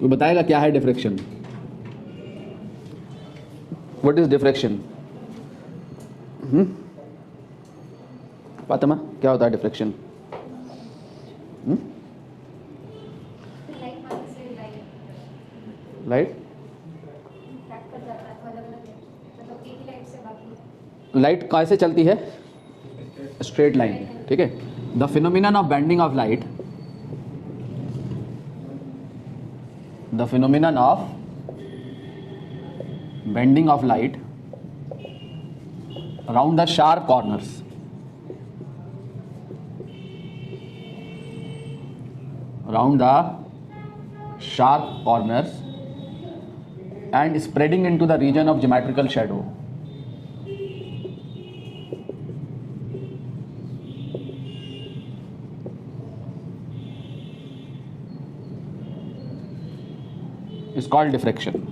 वो बताएगा क्या है diffraction. What is diffraction? Fatima, क्या होता है डिफ्रैक्शन? लाइट लाइट कैसे चलती है? स्ट्रेट लाइन में, ठीक है। The phenomenon of bending of light, the phenomenon of bending of light around the sharp corners, around the sharp corners and spreading into the region of geometrical shadow, is called diffraction.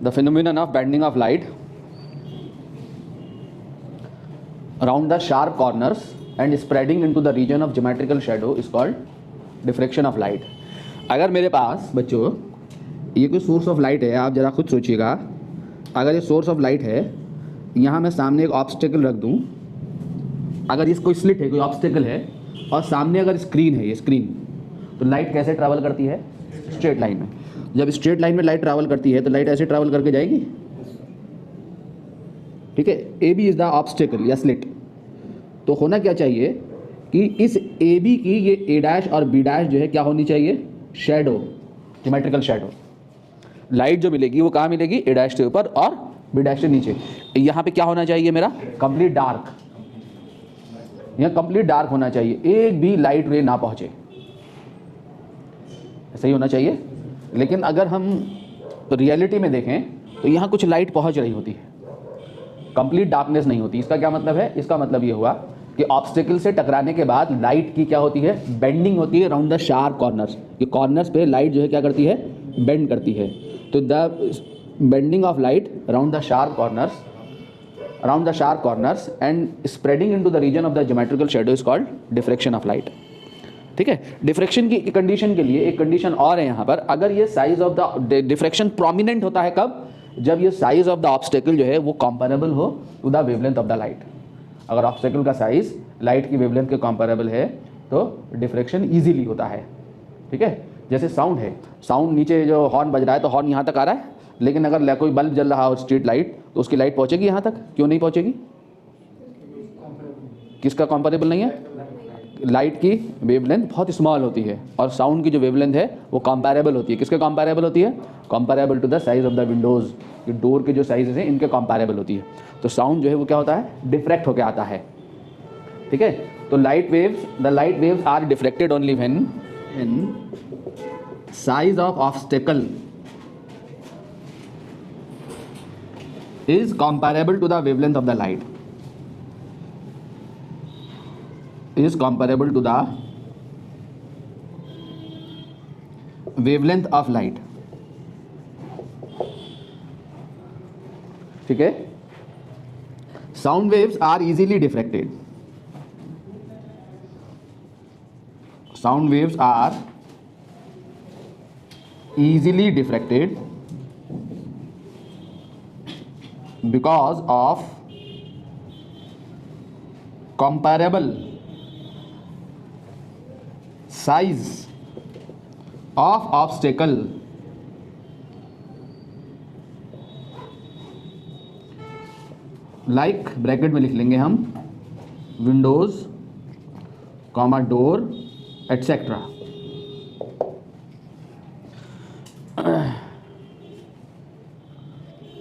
The phenomenon of bending of light around the sharp corners and spreading into the region of geometrical shadow is called diffraction of light. अगर मेरे पास बच्चों ये कोई source of light है, आप ज़रा खुद सोचिएगा, अगर ये सोर्स ऑफ लाइट है, यहाँ मैं सामने एक ऑब्स्टेकल रख दूँ, अगर ये कोई स्लिट है, कोई ऑब्स्टेकल है, और सामने अगर स्क्रीन है, ये स्क्रीन, तो लाइट कैसे ट्रैवल करती है? स्ट्रेट लाइन में। जब स्ट्रेट लाइन में लाइट ट्रैवल करती है तो लाइट ऐसे ट्रैवल करके जाएगी, ठीक है। A B is the obstacle या स्लिट, तो होना क्या चाहिए कि इस ए बी की ये ए डैश और बी डैश जो है क्या होनी चाहिए? Shadow, geometrical shadow. लाइट जो मिलेगी वो कहाँ मिलेगी? ए डैश के ऊपर और बी डैश के नीचे। यहाँ पे क्या होना चाहिए मेरा? कंप्लीट डार्क, यहाँ कंप्लीट डार्क होना चाहिए, एक भी लाइट रे ना पहुँचे, ऐसा ही होना चाहिए। लेकिन अगर हम रियलिटी में देखें तो यहाँ कुछ लाइट पहुँच रही होती है, कंप्लीट डार्कनेस नहीं होती। इसका क्या मतलब है? इसका मतलब ये हुआ कि ऑब्स्टेकल से टकराने के बाद लाइट की क्या होती है? बेंडिंग होती है अराउंड द शार्प कॉर्नर्स। ये कॉर्नर्स पे लाइट जो है क्या करती है? बेंड करती है। तो the bending of light around the sharp corners and spreading into the region of the geometrical shadow is called diffraction of light, ठीक है। डिफ्रैक्शन की कंडीशन के लिए एक कंडीशन और है यहाँ पर, अगर ये size of the diffraction prominent होता है कब? जब ये साइज ऑफ द ऑब्स्टेकल जो है वो कंपेरेबल हो to the wavelength of the light. अगर ऑब्स्टेकल का साइज लाइट की वेवलेंथ के कंपेरेबल है तो डिफ्रैक्शन इजीली होता है, ठीक है। जैसे साउंड है, साउंड नीचे जो हॉर्न बज रहा है तो हॉर्न यहाँ तक आ रहा है, लेकिन अगर कोई बल्ब जल रहा हो स्ट्रीट लाइट तो उसकी लाइट पहुँचेगी यहाँ तक? क्यों नहीं पहुँचेगी? किसका कंपेरेबल नहीं है? लाइट की वेवलेंथ बहुत स्मॉल होती है और साउंड की जो वेवलेंथ है वो कंपैरेबल होती है। किसके कंपैरेबल होती है? Comparable to the size of the windows. ये डोर के जो साइजेस हैं इनके कंपैरेबल होती है। तो साउंड जो है वो क्या होता है? डिफ्रैक्ट होकर आता है, ठीक है। तो the light waves are diffracted only when size of obstacle is comparable to the wavelength of the light, is comparable to the wavelength of light, ठीक है। Sound waves are easily diffracted. Sound waves are easily diffracted because of comparable size of obstacle like bracket में लिख लेंगे हम Windows comma door etcetera.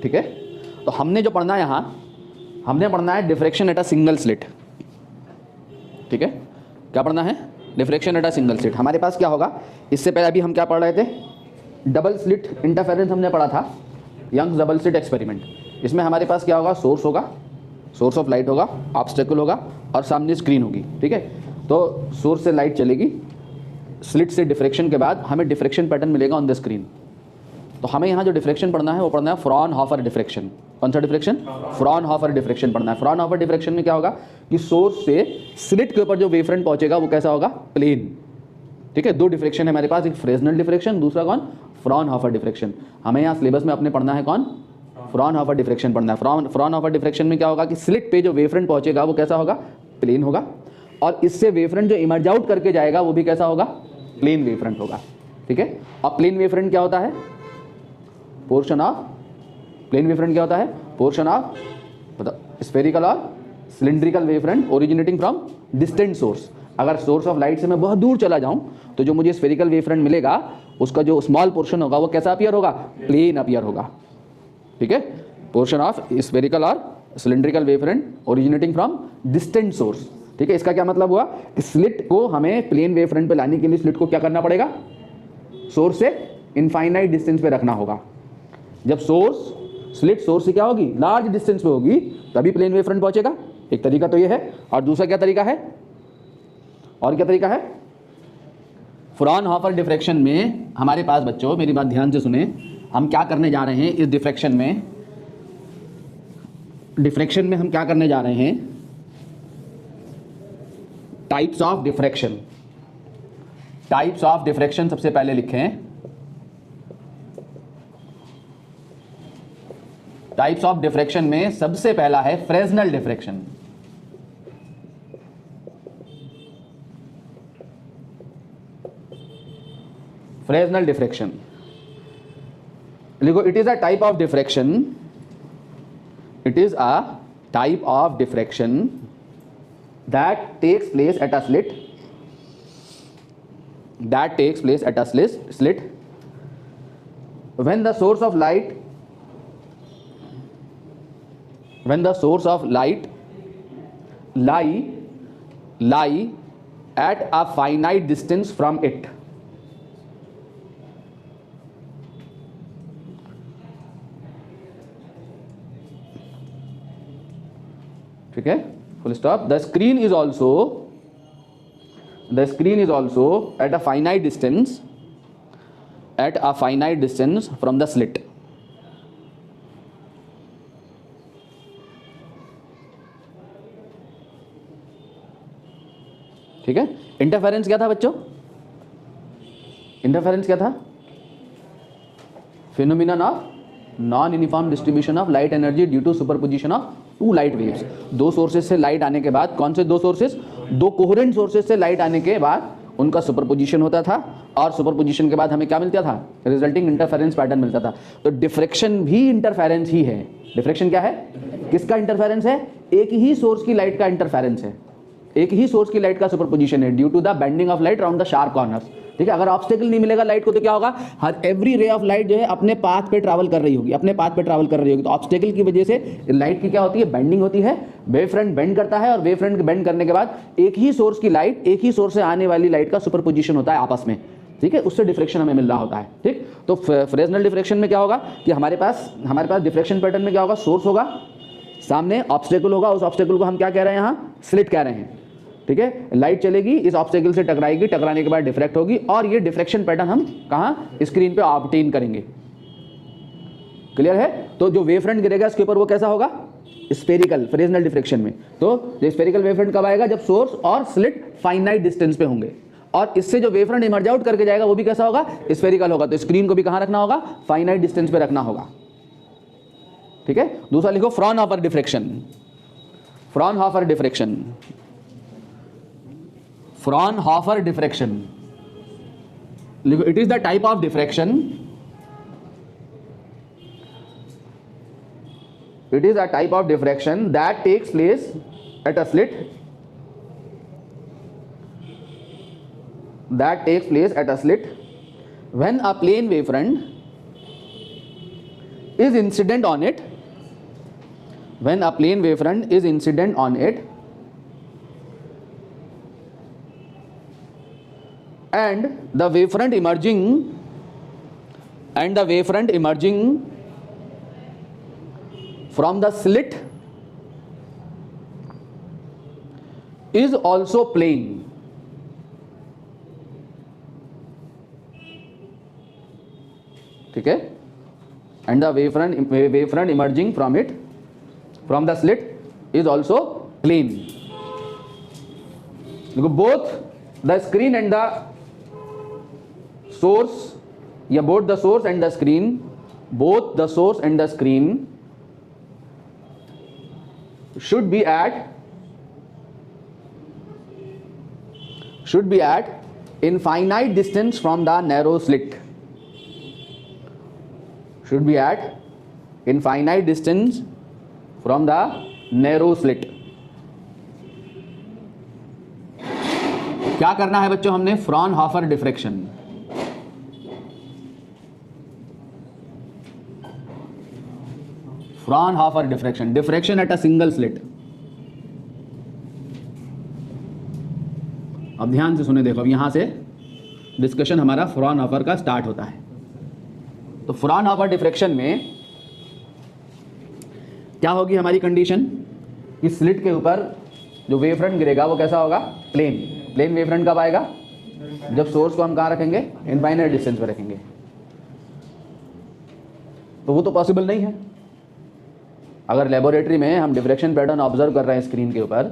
ठीक है, तो हमने जो पढ़ना है यहाँ, हमने पढ़ना है diffraction at a single slit. ठीक है, क्या पढ़ना है? Diffraction at a single slit. हमारे पास क्या होगा, इससे पहले अभी हम क्या पढ़ रहे थे? डबल स्लिट इंटरफेरेंस हमने पढ़ा था, यंग्स डबल स्लिट एक्सपेरिमेंट। इसमें हमारे पास क्या होगा? सोर्स होगा, सोर्स ऑफ लाइट होगा, ऑब्स्टेकल होगा और सामने स्क्रीन होगी। ठीक है, तो सोर्स से लाइट चलेगी, स्लिट से डिफ्रैक्शन के बाद हमें डिफ्रैक्शन पैटर्न मिलेगा ऑन द स्क्रीन। तो हमें यहाँ जो डिफ्रेक्शन पढ़ना है वो पढ़ना है फ्रॉनहोफर डिफ्रेक्शन। कौन सा डिफ्रेक्शन? फ्रॉनहोफर डिफ्रेक्शन पढ़ना है। फ्रॉनहोफर डिफ्रेक्शन में क्या होगा कि सोर्स से स्लिट के ऊपर जो वेव फ्रंट पहुंचेगा वो कैसा होगा? प्लेन। ठीक है, दो डिफ्रेक्शन है हमारे पास, एक फ्रेस्नेल डिफ्रेक्शन, दूसरा कौन? Fraunhofer diffraction. हमें यहाँ सिलेबस में अपने पढ़ना है कौन? फ्रॉनहोफर डिफ्रेक्शन पढ़ना है। फ्रॉनहोफर डिफ्रेक्शन में क्या होगा कि स्लिट पे जो वेव फ्रंट पहुंचेगा वो कैसा होगा? प्लेन होगा, और इससे वेव फ्रंट जो इमर्ज आउट करके जाएगा वो भी कैसा होगा? प्लेन वेव फ्रंट होगा। ठीक है, अब प्लेन वेव फ्रंट क्या होता है? Portion of plane wave front क्या होता है? पोर्शन ऑफ स्फेरिकल और cylindrical wave front originating from distant source. अगर सोर्स ऑफ लाइट से मैं बहुत दूर चला जाऊं तो जो मुझे स्फेरिकल वेव फ्रंट मिलेगा उसका जो स्मॉल पोर्शन होगा वो कैसा अपीयर होगा? प्लेन अपीयर होगा। ठीक है, पोर्शन ऑफ स्फेरिकल और cylindrical wave front originating from distant source. ठीक है, इसका क्या मतलब हुआ? स्लिट को हमें प्लेन वेव फ्रंट पे लाने के लिए स्लिट को क्या करना पड़ेगा? सोर्स से इनफाइनाइट डिस्टेंस पे रखना होगा। जब स्लिट सोर्स से क्या होगी? लार्ज डिस्टेंस पे होगी, तभी प्लेन वेव फ्रंट पहुंचेगा। एक तरीका तो ये है, और दूसरा क्या तरीका है? और क्या तरीका है? फ्रॉनहोफर डिफ्रेक्शन में हमारे पास बच्चों, मेरी बात ध्यान से सुने, हम क्या करने जा रहे हैं इस डिफ्रेक्शन में हम क्या करने जा रहे हैं? Types of diffraction. Types of diffraction सबसे पहले लिखें। टाइप्स ऑफ डिफ्रेक्शन में सबसे पहला है फ्रेस्नेल डिफ्रेक्शन। फ्रेस्नेल डिफ्रेक्शन लिखो, it is a type of diffraction, it is a type of diffraction that takes place at a slit, when the source of light lie at a finite distance from it। ठीक है, full stop। The screen is also at a finite distance from the slit। ठीक है, interference क्या था बच्चों? Interference क्या था? Phenomenon of non uniform distribution of light energy due to superposition of two light waves. दो सोर्सेज से light आने के बाद, कौन से दो सोर्सेज? दो कोहेरेंट सोर्सेज से लाइट आने के बाद उनका सुपरपोजिशन होता था, और सुपरपोजिशन के बाद हमें क्या मिलता था? रिजल्टिंग इंटरफेरेंस पैटर्न मिलता था। तो डिफ्रेक्शन भी इंटरफेरेंस ही है। डिफ्रेक्शन क्या है? किसका इंटरफेरेंस है? एक ही सोर्स की लाइट का इंटरफेरेंस है, एक ही सोर्स की लाइट का सुपरपोजिशन है due to the bending of light around the sharp corners. ठीक है, अगर ऑब्स्टेकल नहीं मिलेगा लाइट को तो क्या होगा? हर एवरी रे ऑफ लाइट जो है अपने पाथ पे ट्रैवल कर रही होगी, तो ऑब्स्टेकल की वजह से लाइट की क्या होती है? बेंडिंग होती है। वेव फ्रंट बेंड करता है, और वेव फ्रंट बेंड करने के बाद एक ही सोर्स की लाइट, एक ही सोर्स से आने वाली लाइट का सुपरपोजिशन होता है आपस में। ठीक है, उससे डिफ्रेक्शन हमें मिल रहा होता है। ठीक, तो फ्रेस्नेल डिफ्रेक्शन में क्या होगा कि हमारे पास डिफ्रेक्शन पैटर्न में क्या होगा? सोर्स होगा, सामने ऑब्स्टेकल होगा, उस ऑब्स्टेकल को हम क्या कह रहे हैं? यहाँ स्लिट कह रहे हैं। ठीक है, लाइट चलेगी, इस ऑब्स्टेकल से टकराएगी, टकराने के बाद डिफ्रेक्ट होगी, और ये डिफ्रेक्शन पैटर्न हम कहाँ? स्क्रीन पे ऑब्टेन करेंगे। क्लियर है? तो जो वेव फ्रंट गिरेगा इसके ऊपर वो कैसा होगा? स्फेरिकल, फ्रेस्नेल डिफ्रेक्शन में। तो स्फेरिकल वेव फ्रंट कब आएगा? जब सोर्स और स्लिट फाइनाइट डिस्टेंस पे होंगे, और इससे जो वेव फ्रंट इमर्ज आउट करके जाएगा वो भी कैसा होगा? स्फेरिकल होगा। तो स्क्रीन को भी कहाँ रखना होगा? फाइनाइट डिस्टेंस पे रखना होगा। ठीक है, दूसरा लिखो Fraunhofer diffraction. Fraunhofer diffraction, Fraunhofer diffraction लिखो, it is the type of diffraction, it is a type of diffraction that takes place at a slit, when a plane wavefront is incident on it, and the wavefront emerging from the slit is also plane। ठीक है, and the wavefront emerging from it, from the slit is also plane. Both the screen and the source, या both the source and the screen, both the source and the screen should be at infinite distance from the narrow slit. Should be at infinite distance from the narrow slit. क्या करना है बच्चों हमने? Fraunhofer diffraction. Fraunhofer diffraction, diffraction at a single slit. अब ध्यान से सुने, देखो अब यहां से डिस्कशन हमारा फ्रॉनहोफर का स्टार्ट होता है. तो फ्रॉनहोफर डिफ्रैक्शन में क्या होगी हमारी कंडीशन? कि स्लिट के ऊपर जो वेव फ्रंट गिरेगा वो कैसा होगा? प्लेन. प्लेन वेव फ्रंट कब आएगा? जब सोर्स को हम कहाँ रखेंगे? इनफाइनाइट डिस्टेंस पर रखेंगे. तो वो तो पॉसिबल नहीं है. अगर लेबोरेटरी में हम डिफ्रैक्शन पैटर्न ऑब्जर्व कर रहे हैं स्क्रीन के ऊपर,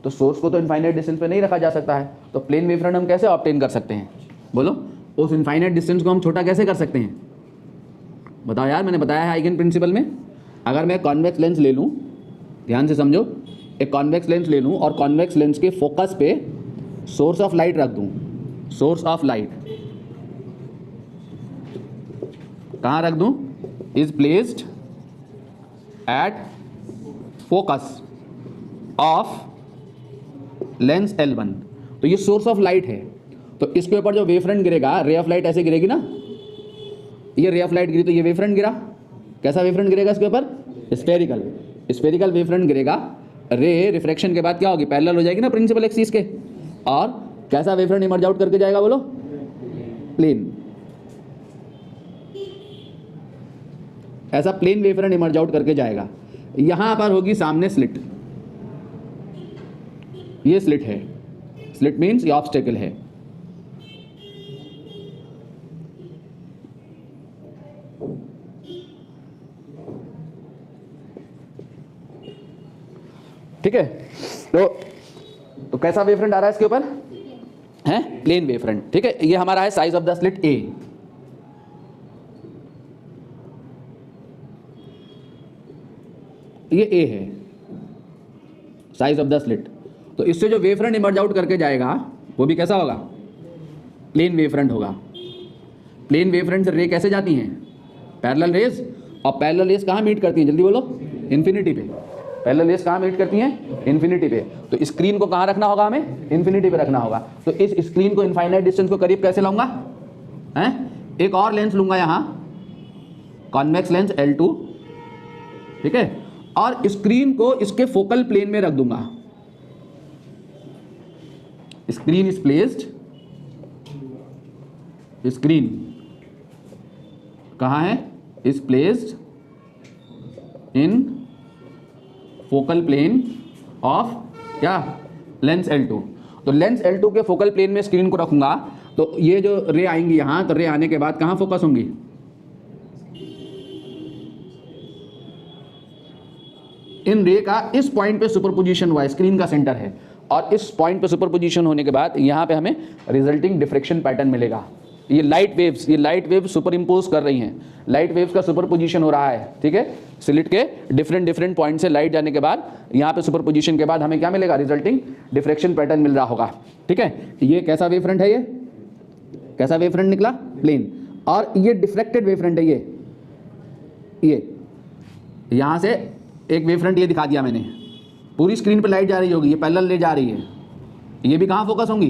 तो सोर्स को तो इनफाइनाइट डिस्टेंस पे नहीं रखा जा सकता है. तो प्लेन वेव फ्रंट हम कैसे ऑब्टेन कर सकते हैं? बोलो, उस इनफाइनाइट डिस्टेंस को हम छोटा कैसे कर सकते हैं? बताओ यार. मैंने बताया है आइगन प्रिंसिपल में, अगर मैं कॉन्वेक्स लेंस ले लूँ, ध्यान से समझो, एक कॉन्वेक्स लेंस ले लूँ और कॉन्वेक्स लेंस के फोकस पे सोर्स ऑफ लाइट रख दूँ. सोर्स ऑफ लाइट कहाँ रख दूँ? Is placed at focus of lens L1. तो ये सोर्स ऑफ लाइट है. तो इसके ऊपर जो वेव फ्रंट गिरेगा, रे ऑफ लाइट ऐसे गिरेगी ना, ये रे ऑफ लाइट गिरी तो ये वेव फ्रंट गिरा. कैसा वेव फ्रंट गिरेगा इसके ऊपर? स्फेरिकल. स्फेरिकल वेव फ्रंट गिरेगा. रे रिफ्रैक्शन के बाद क्या होगी? पैरेलल हो जाएगी ना प्रिंसिपल एक्सिस के. और कैसा वेव फ्रंट इमर्ज आउट करके जाएगा? बोलो, प्लेन. ऐसा plane wave front emerge out करके जाएगा. यहां पर होगी सामने स्लिट. ये स्लिट है. स्लिट मीन्स ये ऑब्स्टेकल है. ठीक है. तो कैसा वेव फ्रंट आ रहा है इसके ऊपर? है प्लेन वेव फ्रंट. ठीक है. ये हमारा है size of the slit A. ये A है साइज ऑफ द स्लिट. तो इससे जो वेव फ्रंट इमर्ज आउट करके जाएगा वो भी कैसा होगा? प्लेन वेव फ्रंट होगा. प्लेन वेव फ्रंट से रे कैसे जाती हैं? Parallel raise. और पैरेलल रेज कहाँ मीट करती हैं? जल्दी बोलो. इन्फिनिटी पे. पैरेलल रेज कहाँ मीट करती हैं? इन्फिनिटी पे. तो स्क्रीन को कहाँ रखना होगा हमें? इन्फिनिटी पे रखना होगा. तो इस स्क्रीन को इनफाइनाइट डिस्टेंस को करीब कैसे लाऊंगा? हैं, एक और लेंस लूंगा यहाँ, कॉन्वेक्स लेंस L2. ठीक है. और स्क्रीन को इसके फोकल प्लेन में रख दूंगा. स्क्रीन इज प्लेस्ड, स्क्रीन कहाँ है? Is placed in focal plane of क्या? Lens L2. तो लेंस L2 के फोकल प्लेन में स्क्रीन को रखूंगा. तो ये जो रे आएंगी यहां, तो रे आने के बाद कहां फोकस होंगी? इन रे का इस पॉइंट पे सुपरपोजिशन हुआ है, स्क्रीन का सेंटर है, और इस पॉइंट पे सुपरपोजिशन होने के बाद यहां पे हमें रिजल्टिंग डिफ्रैक्शन पैटर्न मिलेगा. ये लाइट वेव्स सुपर इम्पोज कर रही हैं. लाइट वेव्स का सुपरपोजिशन हो रहा है. ठीक है. स्लिट के डिफरेंट पॉइंट से लाइट जाने के बाद यहाँ पे सुपरपोजिशन के बाद हमें क्या मिलेगा? रिजल्टिंग डिफ्रैक्शन पैटर्न मिल रहा होगा. ठीक है. ये कैसा वेव फ्रंट है? ये कैसा वेव फ्रंट निकला? प्लेन. और ये डिफ्रैक्टेड वेव फ्रंट है. ये यहाँ से एक वेव फ्रंट ये दिखा दिया मैंने. पूरी स्क्रीन पे लाइट जा रही होगी, ये पैरेलल ले जा रही है. ये भी कहाँ फोकस होंगी?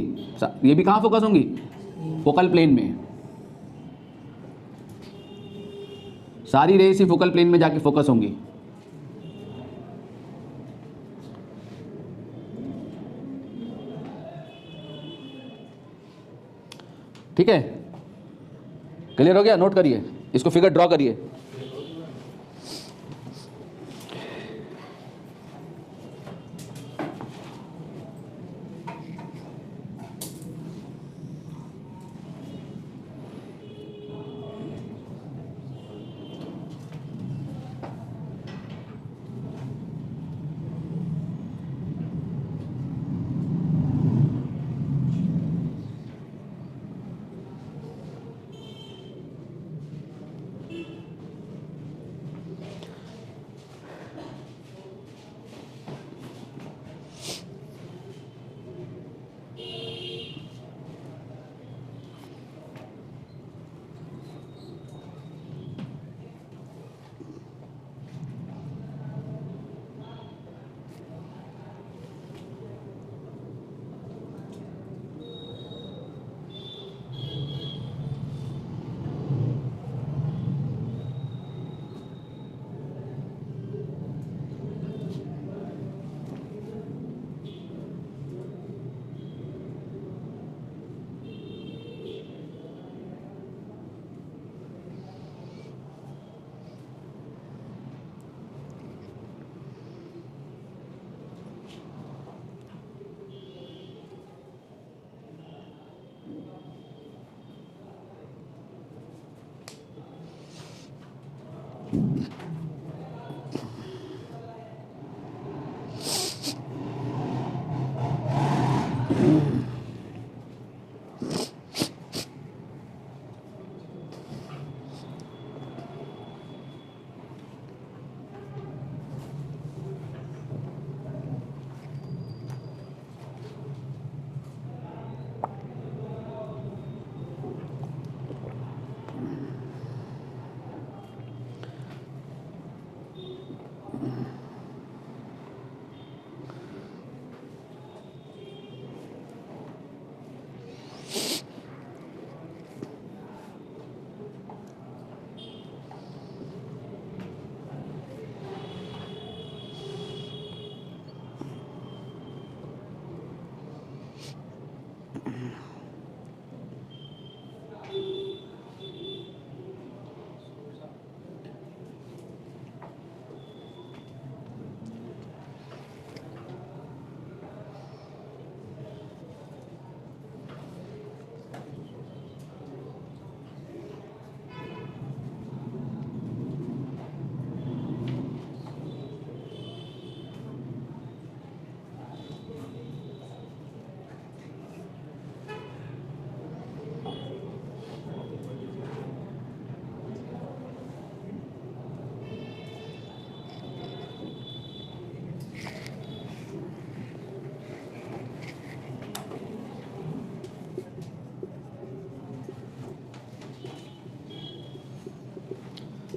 ये भी कहाँ फोकस होंगी? फोकल प्लेन में. सारी रेस ही फोकल प्लेन में जाके फोकस होंगी. ठीक है. क्लियर हो गया? नोट करिए, इसको फिगर ड्रॉ करिए.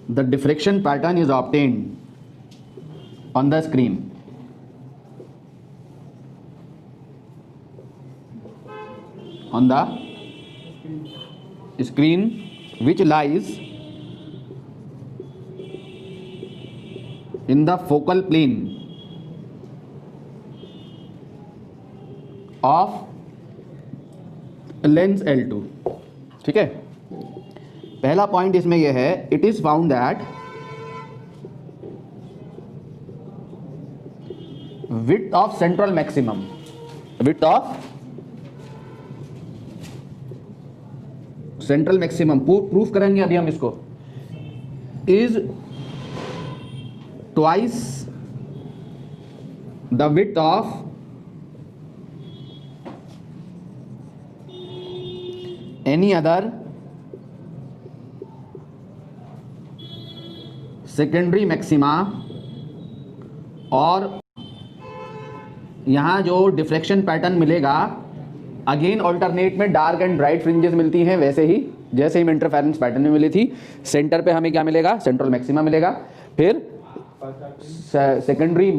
The diffraction pattern is obtained on the screen. On the screen which lies in the focal plane of lens L2. ठीक है, पहला पॉइंट इसमें यह है, it is found that width of central maximum, width of central maximum proof करेंगे अभी हम इसको, is twice the width of any other secondary maxima, और यहाँ जो डिफ्रेक्शन पैटर्न मिलेगा अगेन ऑल्टरनेट में डार्क एंड ब्राइट फ्रिंजेस मिलती हैं, वैसे ही जैसे ही इंटरफेरेंस पैटर्न में मिली थी। सेंटर पे हमें क्या मिलेगा, सेंट्रल मैक्सिमा मिलेगा, फिर सेकेंडरी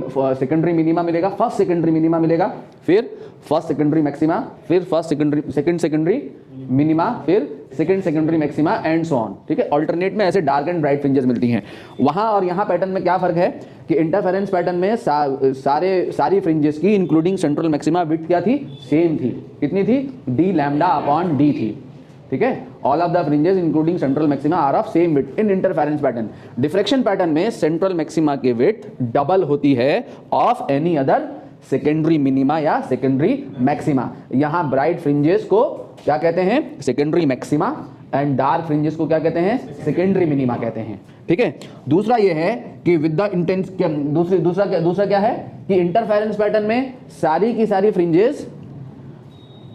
मिनिमा मिलेगा, फर्स्ट सेकेंडरी मिनिमा मिलेगा, फिर फर्स्ट सेकेंडरी मैक्सिमा, फिर फर्स्ट सेकेंडरी मिनिमा, फिर second secondary maxima and so on. ठीक है, ऑल्टरनेट में ऐसे डार्क एंड ब्राइट फ्रिंजेस मिलती हैं। वहां और यहाँ पैटर्न में क्या फर्क है कि इंटरफेरेंस पैटर्न में सारी फ्रिंजेस की इंक्लूडिंग सेंट्रल मैक्सिमा विड्थ क्या थी, सेम थी। कितनी थी, डी लैम्डा अपॉन डी थी। ठीक है, all of the fringes including central maxima are of same width in interference pattern. Diffraction pattern में सेंट्रल मैक्सिमा की विड्थ डबल होती है of any other secondary minima या सेकेंडरी मैक्सिमा। यहाँ bright fringes को क्या कहते हैं, secondary maxima, and dark fringes को क्या कहते हैं, सेकेंडरी मिनिमा कहते हैं। ठीक है, दूसरा ये है कि विद द इंटेंस, दूसरा क्या है कि इंटरफेरेंस पैटर्न में सारी की सारी फ्रिंजेस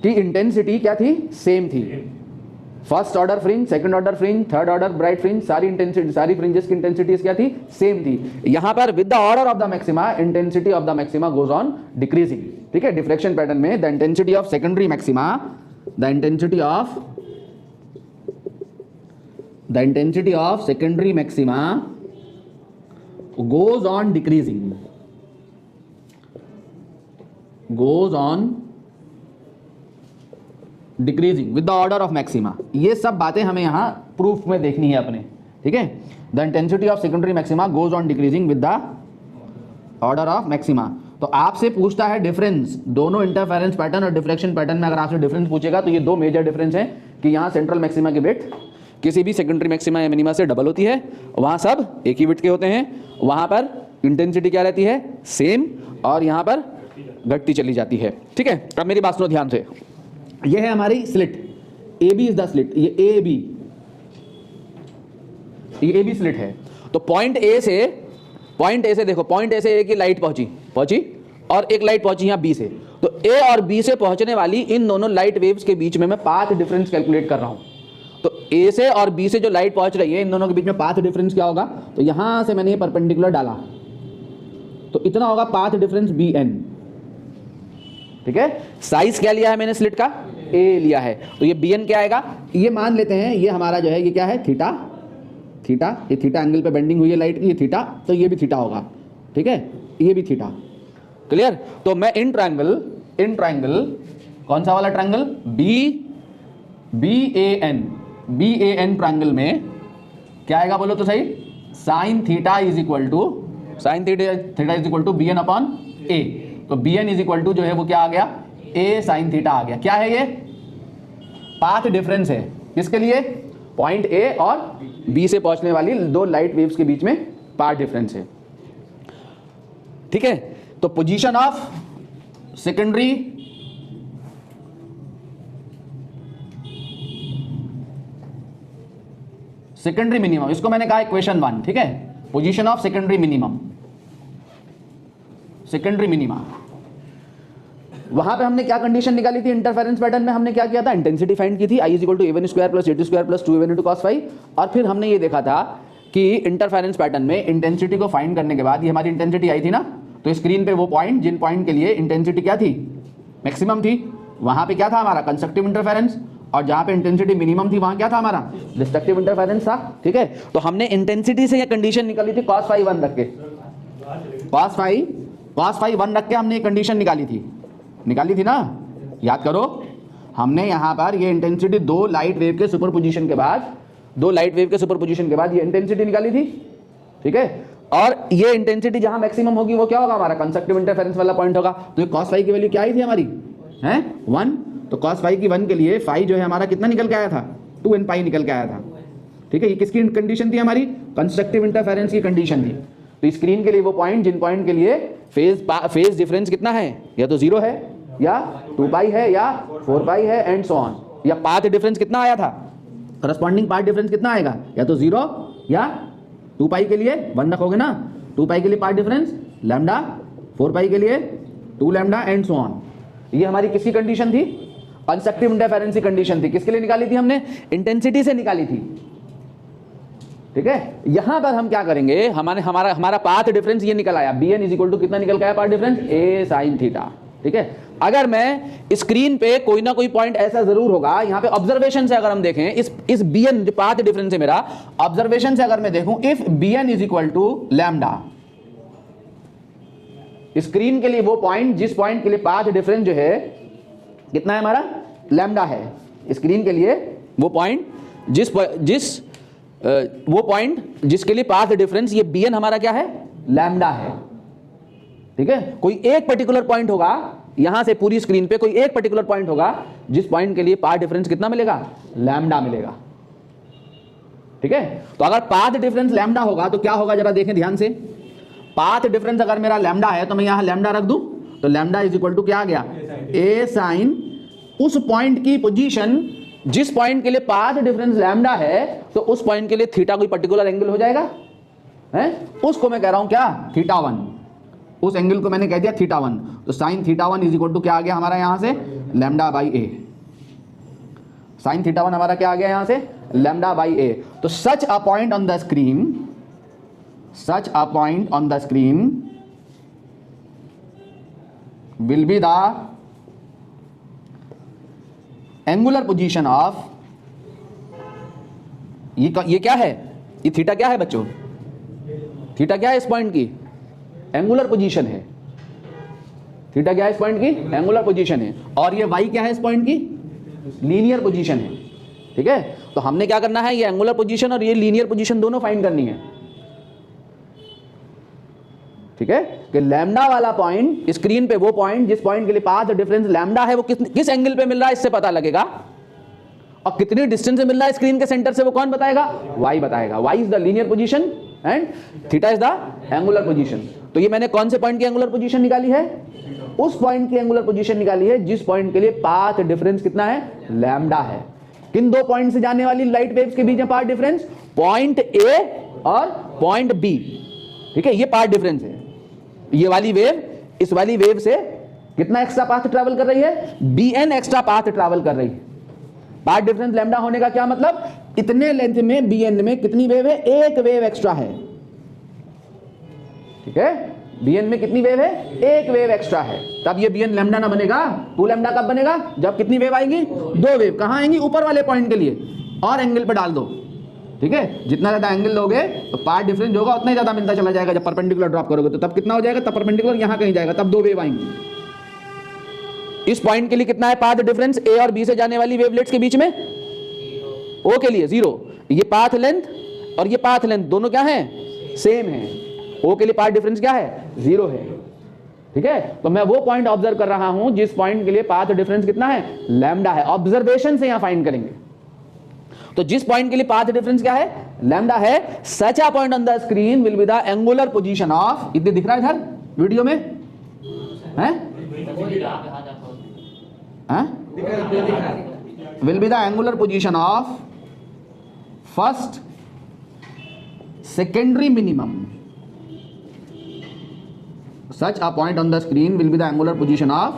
की इंटेंसिटी क्या थी, सेम थी। First order fringe, second order fringe, third order bright fringe, सारी इंटेंसिटी, सारी फ्रिंजेस की इंटेंसिटीज क्या थी, सेम थी। यहां पर with the order of the maxima, intensity of the maxima goes on decreasing. ठीक है, डिफ्रेक्शन पैटर्न में the intensity of secondary maxima, the intensity of secondary maxima goes on decreasing, with the order of maxima। ये सब बातें हमें यहां proof में देखनी है अपने। ठीक है, the intensity of secondary maxima goes on decreasing with the order of maxima. तो आपसे पूछता है डिफरेंस, दोनों इंटरफेरेंस पैटर्न और डिफ्रेक्शन पैटर्न में अगर आपसे डिफरेंस पूछेगा तो ये दो मेजर डिफरेंस हैं कि यहाँ सेंट्रल मैक्सिमा की विड्थ किसी भी सेकेंडरी मैक्सिमा या मिनिमा से डबल होती है, वहाँ सब एक ही विड्थ के होते हैं, वहाँ पर इंटेंसिटी क्या रहती है, सेम, और यहाँ पर घटती चली जाती है। ठीक है, अब मेरी बात सुनो ध्यान से। ये है हमारी slit, A B is the slit, ये ए बी स्लिट है, तो पॉइंट ए से देखो, पॉइंट ए से एक ही लाइट पहुंची और एक लाइट पहुंची यहां बी से, तो ए और बी से पहुंचने वाली इन दोनों लाइट वेव्स के बीच में मैं पाथ डिफरेंस कैलकुलेट कर रहा हूं। तो ए से और बी से जो लाइट पहुंच रही है इन दोनों के बीच में पाथ डिफरेंस क्या होगा, तो यहां से मैंने ये परपेंडिकुलर डाला तो इतना होगा पाथ डिफरेंस बी एन। ठीक है, साइज क्या लिया है मैंने स्लिट का, ए लिया है, तो ये बी एन क्या आएगा, ये मान लेते हैं ये हमारा जो है ये क्या है थीटा, ये थीटा एंगल पे बेंडिंग हुई है लाइट की, ये थीटा, तो ये भी थीटा होगा। ठीक है, ये भी थीटा, क्लियर। तो मैं इन ट्रायंगल कौन सा वाला triangle, B A N triangle में क्या आएगा बोलो तो सही, sine theta is equal to B N upon A. तो B N is equal to जो है वो क्या आ गया, ए साइन थीटा आ गया। क्या है ये, पाथ डिफरेंस है, किसके लिए, पॉइंट ए और बी से पहुंचने वाली दो लाइट वेव्स के बीच में पाथ डिफरेंस है। ठीक है, तो पोजीशन ऑफ सेकेंडरी मिनिमम, इसको मैंने कहा इक्वेशन 1। ठीक है, पोजीशन ऑफ सेकेंडरी मिनिमा, वहां पे हमने क्या कंडीशन निकाली थी, इंटरफेरेंस पैटर्न में हमने क्या किया था, इंटेंसिटी फाइंड की थी, I is equal to a1 square plus a2 square plus 2a1 into cos phi. और फिर हमने ये देखा था कि इंटरफेरेंस पैटर्न में इंटेंसिटी को फाइंड करने के बाद ये हमारी इंटेंसिटी आई थी ना, तो स्क्रीन पे वो पॉइंट जिन पॉइंट के लिए इंटेंसिटी क्या थी, मैक्सिमम थी, वहां पे क्या था हमारा कंस्ट्रक्टिव इंटरफेरेंस, और जहां पे इंटेंसिटी मिनिमम थी वहां क्या था हमारा डिस्ट्रक्टिव इंटरफेरेंस था। ठीक है, तो हमने इंटेंसिटी से ये कंडीशन निकाली थी cos फाई 1 रख के, cos फाई 1 रख के हमने ये कंडीशन निकाली थी ना, याद करो। हमने यहां पर ये इंटेंसिटी दो लाइट वेव के सुपरपोजिशन के बाद ये इंटेंसिटी निकाली थी। ठीक है, और ये इंटेंसिटी जहां मैक्सिमम होगी वो क्या होगा हमारा कंस्ट्रक्टिव इंटरफेरेंस वाला पॉइंट होगा। तो ये cos फाई की वैल्यू क्या आई थी हमारी, है 1। तो cos फाई की 1 के लिए फाई जो है हमारा कितना निकल के आया था, 2n पाई निकल के आया था। ठीक है, ये किसकी कंडीशन थी हमारी, कंस्ट्रक्टिव इंटरफेरेंस की कंडीशन थी। तो स्क्रीन के लिए वो पॉइंट जिन पॉइंट के लिए फेज डिफरेंस कितना है, या तो 0 है या 2 पाई है या 4 पाई है एंड सो ऑन, या पाथ डिफरेंस कितना आया था, करस्पॉन्डिंग पाथ डिफरेंस कितना आएगा, या तो 0 या 2 पाई के लिए 1 रखोगे ना, 2 पाई के लिए पाथ डिफरेंस लैम्डा, 4 पाई के लिए 2 लैम्डा एंड सो ऑन। ये हमारी किसकी कंडीशन थी, कंस्ट्रक्टिव इंटरफेरेंस की कंडीशन थी। किसके लिए निकाली थी हमने, इंटेंसिटी से निकाली थी। ठीक है, यहां पर हम क्या करेंगे, हमारा पाथ डिफरेंस ये निकल आया, bn इज इक्वल टू कितना निकल गया path difference, a sin theta. ठीक है, अगर मैं स्क्रीन पे कोई ना कोई पॉइंट ऐसा जरूर होगा, यहां पे ऑब्जर्वेशन से अगर हम देखें इस bn जो पाथ डिफरेंस है मेरा, ऑब्जर्वेशन से अगर मैं देखूं, if bn is equal to lambda, screen के लिए वो पॉइंट जिस पॉइंट के लिए पाथ डिफरेंस जो है कितना है हमारा, लैम्डा है। स्क्रीन के लिए वो पॉइंट जिसके लिए पाथ डिफरेंस ये bn हमारा क्या है, लैम्डा है। ठीक है, कोई एक पर्टिकुलर पॉइंट होगा यहां से पूरी स्क्रीन पे, कोई एक पर्टिकुलर पॉइंट होगा जिस पॉइंट के लिए पाथ डिफरेंस कितना मिलेगा, लैम्डा मिलेगा। ठीक है, तो अगर पाथ डिफरेंस लैम्डा होगा तो क्या होगा जरा देखें ध्यान से, पाथ डिफरेंस अगर मेरा लैम्डा है तो मैं यहां लैम्डा रख दूं, तो लैम्डा इज इक्वल टू क्या आ गया, a साइन उस पॉइंट की पोजीशन जिस पॉइंट के लिए पाथ डिफरेंस लैम्डा है, तो उस पॉइंट के लिए थीटा कोई पर्टिकुलर एंगल हो जाएगा, है उसको मैं कह रहा हूं क्या, थीटा 1, उस एंगल को मैंने कह दिया थीटा 1। तो sine theta 1 is equal to क्या आ गया हमारा यहां से, lambda by A. Sine theta 1 हमारा क्या आ गया यहां से, लैम्डा बाई ए। तो such a point on the screen will be the angular position of, ये क्या है, ये थीटा क्या है बच्चों, थीटा क्या है इस पॉइंट की, एंगुलर पोजीशन है। थीटा क्या है इस पॉइंट की, एंगुलर पोजीशन है, और ये y क्या है इस पॉइंट की, लीनियर पोजीशन है। ठीक है, तो हमने क्या करना है, ये एंगुलर पोजीशन और ये लीनियर पोजीशन दोनों फाइंड करनी है। ठीक है, कि लैम्डा वाला पॉइंट, स्क्रीन पे वो पॉइंट जिस पॉइंट के लिए पाथ डिफरेंस लैम्डा है, वो किस एंगल पे मिल रहा है इससे पता लगेगा, और कितनी डिस्टेंस से मिल रहा है स्क्रीन के सेंटर से वो कौन बताएगा, y बताएगा। y is the linear position and theta is the angular position. तो ये मैंने कौन से पॉइंट की एंगुलर पोजीशन निकाली है, उस पॉइंट की एंगुलर पोजीशन निकाली है जिस पॉइंट के लिए पाथ डिफरेंस कितना है, लैम्डा है। किन दो पॉइंट से जाने वाली लाइट वेव्स के बीच में पाथ डिफरेंस? पॉइंट ए और पॉइंट बी, ठीक है, ये पाथ डिफरेंस है। ये वाली वेव इस वाली वेव से कितना एक्स्ट्रा पाथ ट्रैवल कर रही है? bn एक्स्ट्रा पाथ ट्रैवल कर रही है। पाथ डिफरेंस लैम्डा होने का क्या मतलब? इतने लेंथ में bn में कितनी वेव है? एक वेव एक्स्ट्रा है, ठीक है, bn में कितनी वेव है? एक वेव एक्स्ट्रा है। तब ये bn लैम्डा ना बनेगा, 2 लैम्डा कब बनेगा? जब कितनी वेव आएंगी? 2 वेव। कहां आएंगी? ऊपर वाले पॉइंट के लिए, और एंगल पे डाल दो, ठीक है। जितना ज्यादा एंगल लोगे तो पाथ डिफरेंस होगा उतना ही ज्यादा मिलता चला जाएगा। जब परपेंडिकुलर ड्रॉप करोगे तो तब कितना हो जाएगा? तब परपेंडिकुलर यहां कहीं जाएगा, तब 2 वेव आएंगी। इस पॉइंट के लिए कितना है पाथ डिफरेंस? ए और बी से जाने वाली वेवलेट्स के बीच में ओ के लिए 0। ये पाथ लेंथ और ये पाथ लेंथ दोनों क्या है? सेम है। ओ के लिए पाथ डिफरेंस क्या है? 0 है, ठीक है। तो मैं वो पॉइंट ऑब्जर्व कर रहा हूं जिस पॉइंट के लिए पाथ डिफरेंस कितना है? लैम्डा है। ऑब्जर्वेशन से यहां फाइंड करेंगे। तो जिस पॉइंट के लिए पाथ डिफरेंस क्या है? लैम्डा है, such a point on the screen will be the angular position of, इधर दिख रहा है इधर वीडियो में है, will be the angular position of first secondary minimum. Such a point on the screen will be the angular position of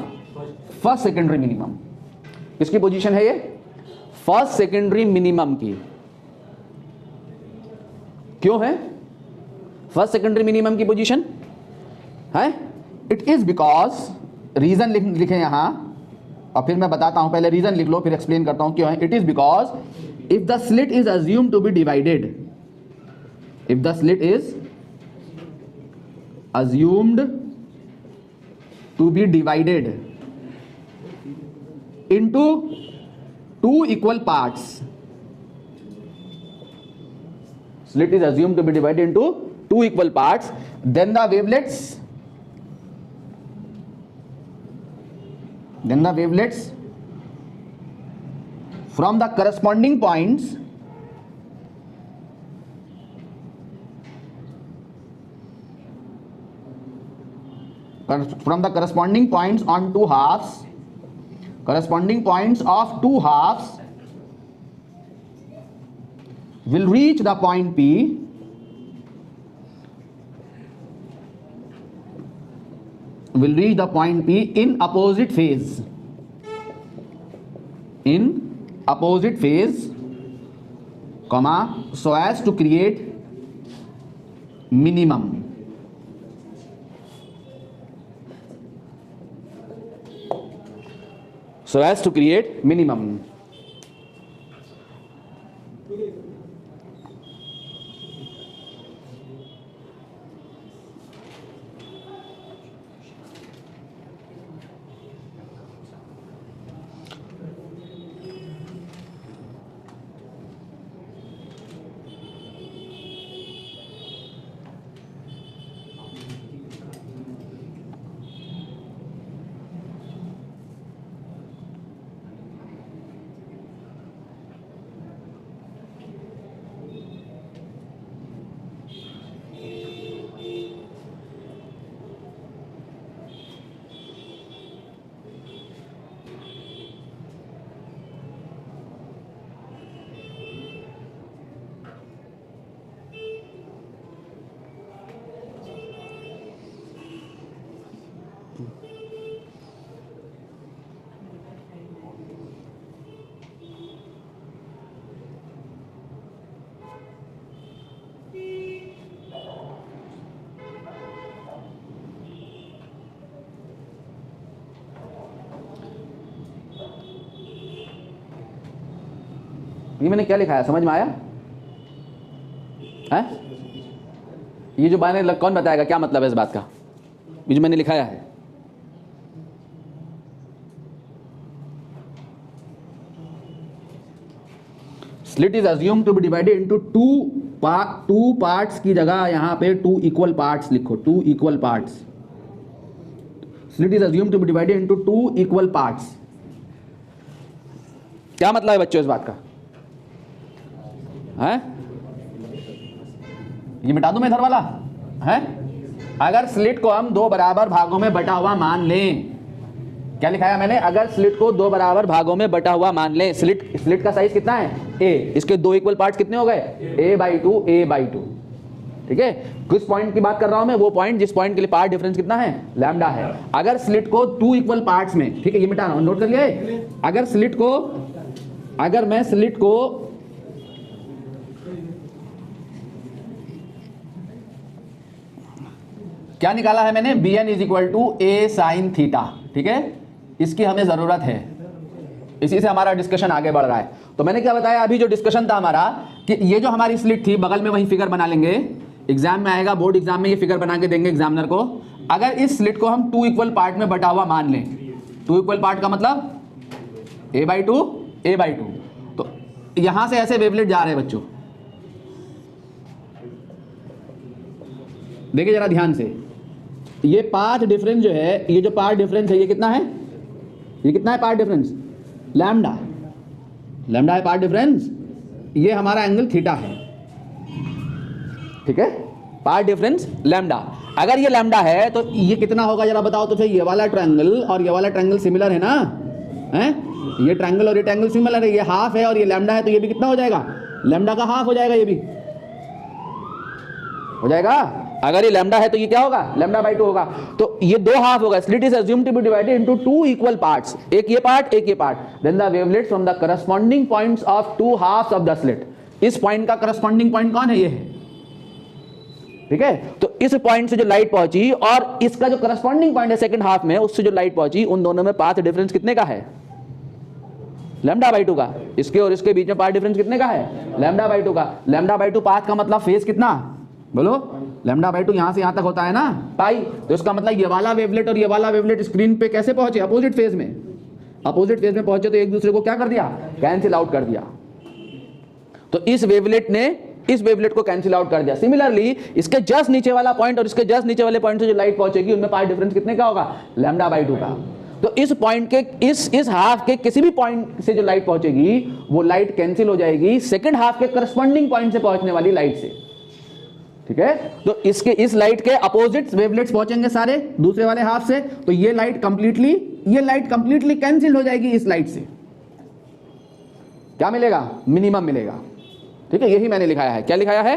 first secondary minimum. किसकी position है ये? फर्स्ट सेकेंडरी मिनिमम की। क्यों है फर्स्ट सेकेंडरी मिनिमम की position है? It is because, reason लिखे यहां और फिर मैं बताता हूं, पहले रीजन लिख लो फिर एक्सप्लेन करता हूं क्यों है। It is because if the slit is assumed to be divided, if the slit is assumed to be divided into 2 equal parts, slit is assumed to be divided into 2 equal parts, then the wavelets from the corresponding points on 2 halves, corresponding points of 2 halves will reach the point P, in opposite phase, comma, so as to create minimum. So as to create minimum. ये मैंने क्या लिखा है समझ में आया है? ये जो मैंने, कौन बताएगा क्या मतलब है इस बात का? ये जो मैंने लिखाया है, slit is assumed to be divided into 2 parts की जगह यहां पे 2 इक्वल पार्ट्स लिखो, 2 equal parts. Slit is assumed to be divided into 2 equal parts. क्या मतलब है बच्चों इस बात का? है ये मिटा दूं मैं इधर वाला है? अगर स्लिट को हम 2 बराबर भागों में बटा हुआ मान लें, क्या लिखा है मैंने, अगर स्लिट को दो बराबर भागों में बटा हुआ मान लें, स्लिट का साइज कितना है a, इसके दो इक्वल पार्ट्स कितने हो गए a/2 a/2, ठीक है। किस पॉइंट की बात कर रहा हूं मैं, वो पॉइंट जिस पॉइंट के लिए पार्ट डिफरेंस कितना है लैम्डा है। अगर स्लिट को टू इक्वल पार्ट्स में, ठीक है ये मिटाना नोट कर लिया, अगर मैं स्लिट को क्या निकाला है मैंने, bn is equal to a sine theta, ठीक है, इसकी हमें जरूरत है, इसी से हमारा डिस्कशन आगे बढ़ रहा है। तो मैंने क्या बताया अभी, जो डिस्कशन था हमारा कि ये जो हमारी स्लिट थी बगल में वही फिगर बना लेंगे, एग्जाम में आएगा, बोर्ड एग्जाम में ये फिगर बना के देंगे एग्जामिनर को। अगर इस स्लिट को हम टू इक्वल पार्ट में बटा हुआ मान लें, टू इक्वल पार्ट का मतलब a/2 a/2, तो यहां से ऐसे वेवलेट जा रहे हैं बच्चों, देखिए जरा ध्यान से, ये पाथ डिफरेंस जो है, ये जो पाथ डिफरेंस है ये कितना है, ये कितना है पाथ डिफरेंस, लैम्डा है पाथ डिफरेंस, ये हमारा एंगल थीटा है, ठीक है, पाथ डिफरेंस लैम्डा। अगर ये लैम्डा है तो ये कितना होगा जरा बताओ तो सही, ये वाला ट्रायंगल और ये वाला ट्रायंगल सिमिलर है ना, हैं, ये ट्रायंगल और ये ट्रायंगल सिमिलर है, ये हाफ है और ये लैम्डा है, तो ये भी कितना हो जाएगा, लैम्डा का हाफ हो जाएगा, ये भी हो जाएगा। अगर ये लैम्डा है तो ये क्या होगा, λ/2 होगा, तो ये दो हाफ होगा। Slit is assumed to be divided into two equal parts, एक ये पार्ट एक ये part, then the wavelets from the corresponding points of two halves of the slit. इस पॉइंट का करस्पॉन्डिंग पॉइंट कौन है, ये है, ठीक है। तो इस पॉइंट से जो लाइट पहुंची और इसका जो करस्पॉन्डिंग पॉइंट है सेकंड हाफ में, उससे जो लाइट पहुंची, उन दोनों में पाथ डिफरेंस कितने का है, λ/2 का। इसके और इसके बीच में पाथ डिफरेंस कितने का है, λ/2 का। λ/2 पाथ का मतलब फेज कितना, बोलो, λ/2 यहां से यहां तक होता है ना पाई, तो इसका मतलब ये वाला वेवलेट और ये वाला वेवलेट स्क्रीन पे कैसे पहुंचे, अपोजिट फेज में, पहुंचे, तो एक दूसरे को क्या कर दिया, कैंसिल आउट कर दिया। तो इस वेवलेट ने इस वेवलेट को कैंसिल आउट कर दिया। सिमिलरली इसके जस्ट नीचे वाला पॉइंट और इसके जस्ट नीचे वाले पॉइंट से जो लाइट पहुंचेगी, उनमें पाथ डिफरेंस कितने का होगा, λ/2 का। तो इस पॉइंट के इस हाफ के किसी भी पॉइंट से जो लाइट पहुंचेगी, वो लाइट कैंसिल हो जाएगी सेकंड हाफ के करस्पॉन्डिंग पॉइंट से पहुंचने वाली लाइट से, ठीक है। तो इस लाइट के अपोजिट वेवलेट्स पहुंचेंगे सारे दूसरे वाले हाफ से, तो ये लाइट कंप्लीटली कैंसिल हो जाएगी इस लाइट से। क्या मिलेगा, मिनिमम मिलेगा, ठीक है। यही मैंने लिखाया है, क्या लिखाया है,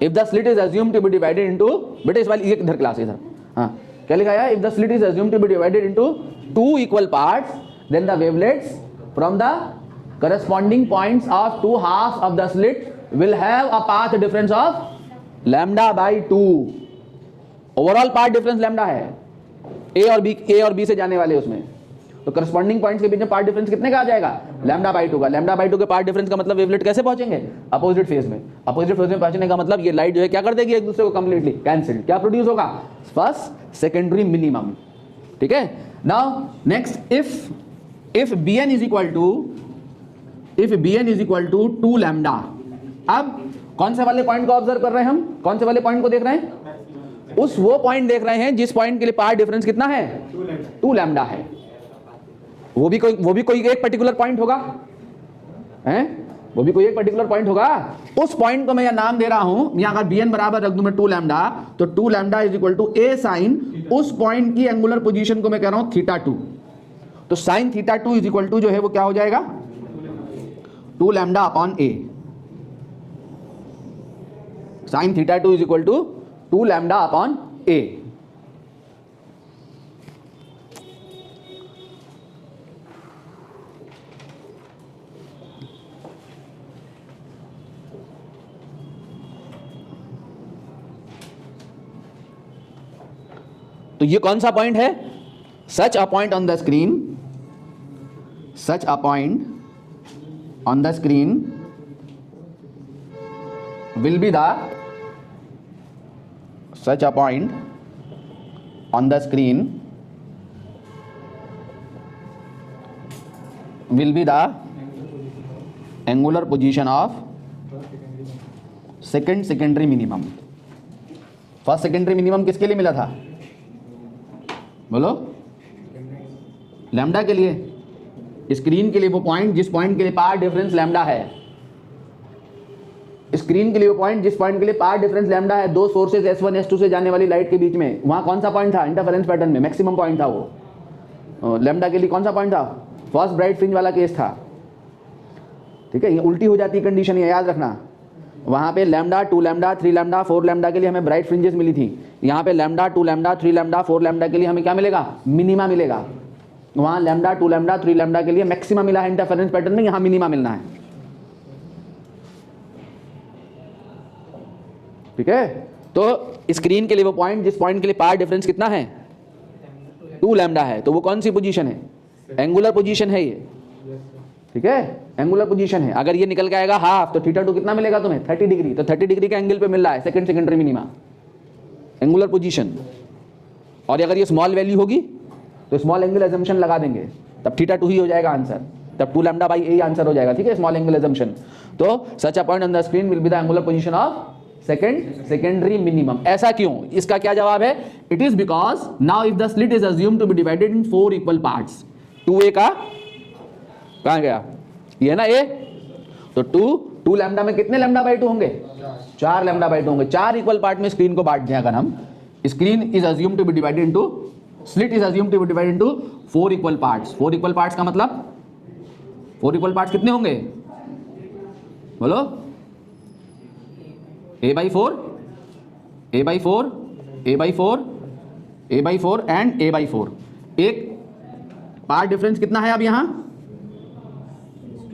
if the slit is assumed to be divided into, बेटा इस वाली इधर क्लास इधर, हाँ, क्या लिखाया है, if the slit is assumed to be divided into two equal parts, then the wavelets from the corresponding points of two halves of the slit will have a path difference of λ/2। Overall path difference lambda है, A और B से जाने वाले उसमें, तो corresponding points के बीच में path difference कितने का आ जाएगा, λ/2 का। λ/2 के पाथ डिफरेंस का मतलब वेवलेट कैसे पहुंचेंगे, अपोजिट फेज में। अपोजिट फेज में पहुंचने का मतलब ये लाइट जो है क्या कर देगी, एक दूसरे को कंप्लीटली कैंसिल, क्या प्रोड्यूस होगा, फर्स्ट सेकेंडरी मिनिमम, ठीक है। Now next, if bn is equal to 2 lambda. अब कौन से वाले पॉइंट को ऑब्जर्व कर रहे हैं हम, कौन से वाले पॉइंट को देख रहे हैं, वो पॉइंट देख रहे हैं जिस पॉइंट के लिए पाथ डिफरेंस कितना है, 2 लैम्डा है। वो भी कोई एक पर्टिकुलर पॉइंट होगा, हैं, वो भी कोई एक पर्टिकुलर पॉइंट होगा। उस पॉइंट को मैं यह नाम दे रहा हूं, यहां अगर bn बराबर रख दूं मैं 2 लैम्डा, तो 2 lambda is equal to a sine उस पॉइंट की एंगुलर पोजीशन को मैं कह रहा हूं θ2। तो साइन θ2 इज इक्वल टू जो है वो क्या हो जाएगा, 2 lambda upon a। Sine θ2 is equal to 2 lambda upon a। तो ये कौन सा पॉइंट है, such a point on the screen, such a point on the screen will be the such a point on the screen will be the angular position of secondary minimum। First secondary minimum किसके लिए मिला था, बोलो, lambda के लिए, screen के लिए, वो पॉइंट जिस पॉइंट के लिए पाथ डिफरेंस लैम्डा है, स्क्रीन के लिए वो पॉइंट जिस पॉइंट के लिए पाथ डिफरेंस लैम्डा है, दो सोर्सेज S1 S2 से जाने वाली लाइट के बीच में, वहां कौन सा पॉइंट था इंटरफेरेंस पैटर्न में? मैक्सिमम पॉइंट था वो। लैम्डा के लिए कौन सा पॉइंट था? फर्स्ट ब्राइट फ्रिंज वाला केस था। ठीक है, ये उल्टी हो जाती है कंडीशन, ये याद रखना। वहां पे लैम्डा, 2 लैम्डा, 3 लैम्डा, 4 लैम्डा के लिए हमें ब्राइट फ्रिंजेस मिली थी। यहाँ पे लैम्डा, 2 लैम्डा, 3 लैम्डा, 4 लैम्डा के लिए हमें क्या मिलेगा? मिनिमा मिलेगा। वहां लैम्डा, 2 लैम्डा, 3 लैम्डा के लिए मैक्सिमम मिला है इंटरफेरेंस पैटर्न में, यहाँ मिनिमा मिलना है। ठीक है, तो स्क्रीन के लिए वो पॉइंट जिस पॉइंट के लिए पाथ डिफरेंस कितना है? 2 लैम्डा है, तो वो कौन सी पोजीशन है? एंगुलर पोजीशन है ये। ठीक है, एंगुलर पोजीशन है। अगर ये निकल के आएगा हाफ, तो थीटा 2 कितना मिलेगा तुम्हें? 30 डिग्री। तो 30 डिग्री का एंगल पे मिल रहा है second secondary minima, angular position. और अगर ये स्मॉल वैल्यू होगी तो स्मॉल एंगल एजम्पशन लगा देंगे, तब थीटा 2 ही हो जाएगा आंसर, तब 2 लैम्डा बाई ए आंसर हो जाएगा। ठीक है, स्मॉल एंगल एजम्पशन। तो such a point on the screen will be the angular position of secondary minimum. ऐसा क्यों? इसका क्या जवाब है? It is because now if the slit is assumed to be divided in 4 equal parts, 2a का कहां गया? ये है ना a, तो 2 लैम्डा में कितने लैम्डा बाई 2 होंगे? 4 लैम्डा बाई 2 होंगे। 4 इक्वल पार्ट में स्क्रीन को बांट दें अगर हम, screen is assumed to be divided into, slit is assumed to be divided into 4 equal parts. 4 equal parts का मतलब 4 इक्वल पार्ट्स कितने होंगे? बोलो। a by 4, a by 4, a by 4, a by 4 and a by 4। एक path difference कितना है? अब यहां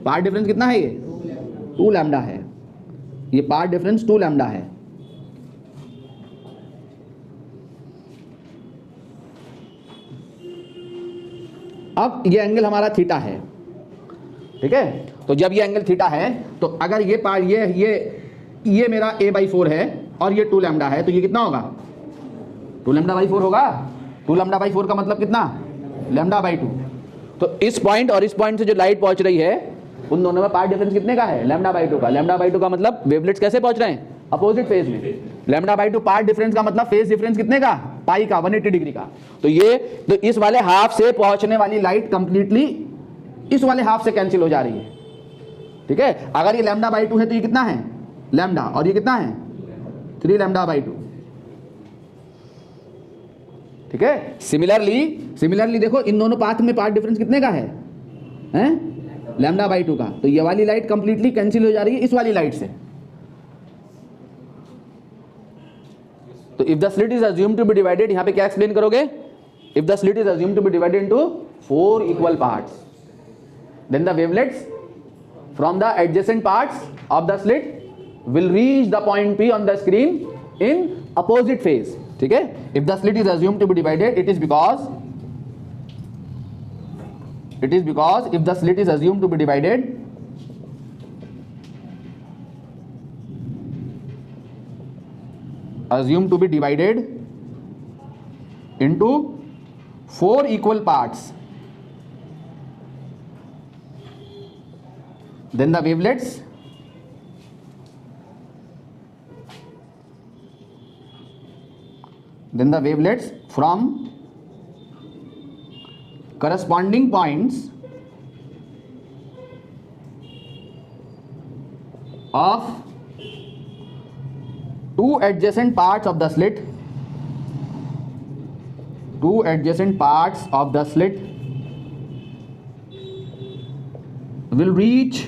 पार्ट डिफरेंस कितना है? ये 2 लैम्डा है। ये पार्ट डिफरेंस 2 लैम्डा है। अब ये एंगल हमारा थीटा है। ठीक है, तो जब ये एंगल थीटा है, तो अगर ये पार्ट ये मेरा a by 4 है और ये 2 लैम्डा है, तो ये कितना होगा? 2 लैम्डा बाई 4 होगा। 2 लैम्डा बाई 4 का मतलब कितना? Lambda by 2। तो इस पॉइंट और इस पॉइंट से जो लाइट पहुंच रही है, उन दोनों में पार्ट डिफरेंस कितने का है? लैम्डा बाई 2 का। लैम्डा बाई 2 का मतलब वेवलेट्स कैसे पहुंच रहे हैं? अपोजिट फेज में। लैम्डा बाई 2 पार्ट डिफरेंस का मतलब फेज डिफरेंस कितने का? पाई का, 180 डिग्री का। तो इस वाले हाफ से पहुंचने वाली लाइट कंप्लीटली इस वाले हाफ से कैंसिल हो जा रही है। ठीक है, अगर ये लैम्डा बाई 2 है तो ये कितना है? लैम्डा, और ये कितना है? 3 लैम्डा बाई 2। ठीक है, सिमिलरली देखो इन दोनों पाथ में पार्ट डिफरेंस कितने का है? लैम्डा बाई 2 का। तो ये वाली लाइट कंप्लीटली कैंसिल हो जा रही है इस वाली लाइट से। तो if the slit is assumed to be divided, यहां पे क्या एक्सप्लेन करोगे? If the slit is assumed to be divided into 4 equal parts, then the wavelets from the adjacent parts of the slit will reach the point P on the screen in opposite phase. ठीक है, if the slit is assumed to be divided, it is because if the slit is assumed to be divided into 4 equal parts, then the wavelets from corresponding points of 2 adjacent parts of the slit will reach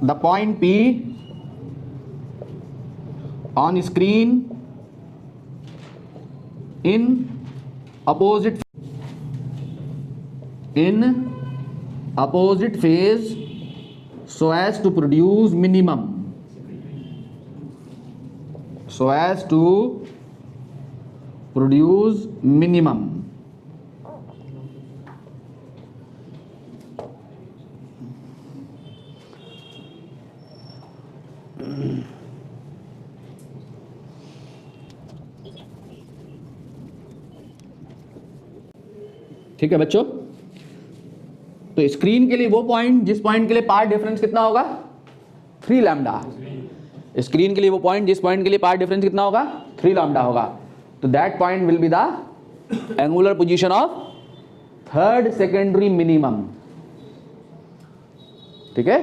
the point P on screen in opposite phase so as to produce minimum. ठीक है बच्चों, तो screen के लिए वो point जिस point के लिए पार्ट डिफरेंस कितना होगा? 3 लैम्डा। स्क्रीन के लिए वो पॉइंट जिस पॉइंट के लिए पार्ट डिफरेंस कितना होगा? 3 लैम्डा होगा। तो that point will be the angular position of third secondary minimum. ठीक है,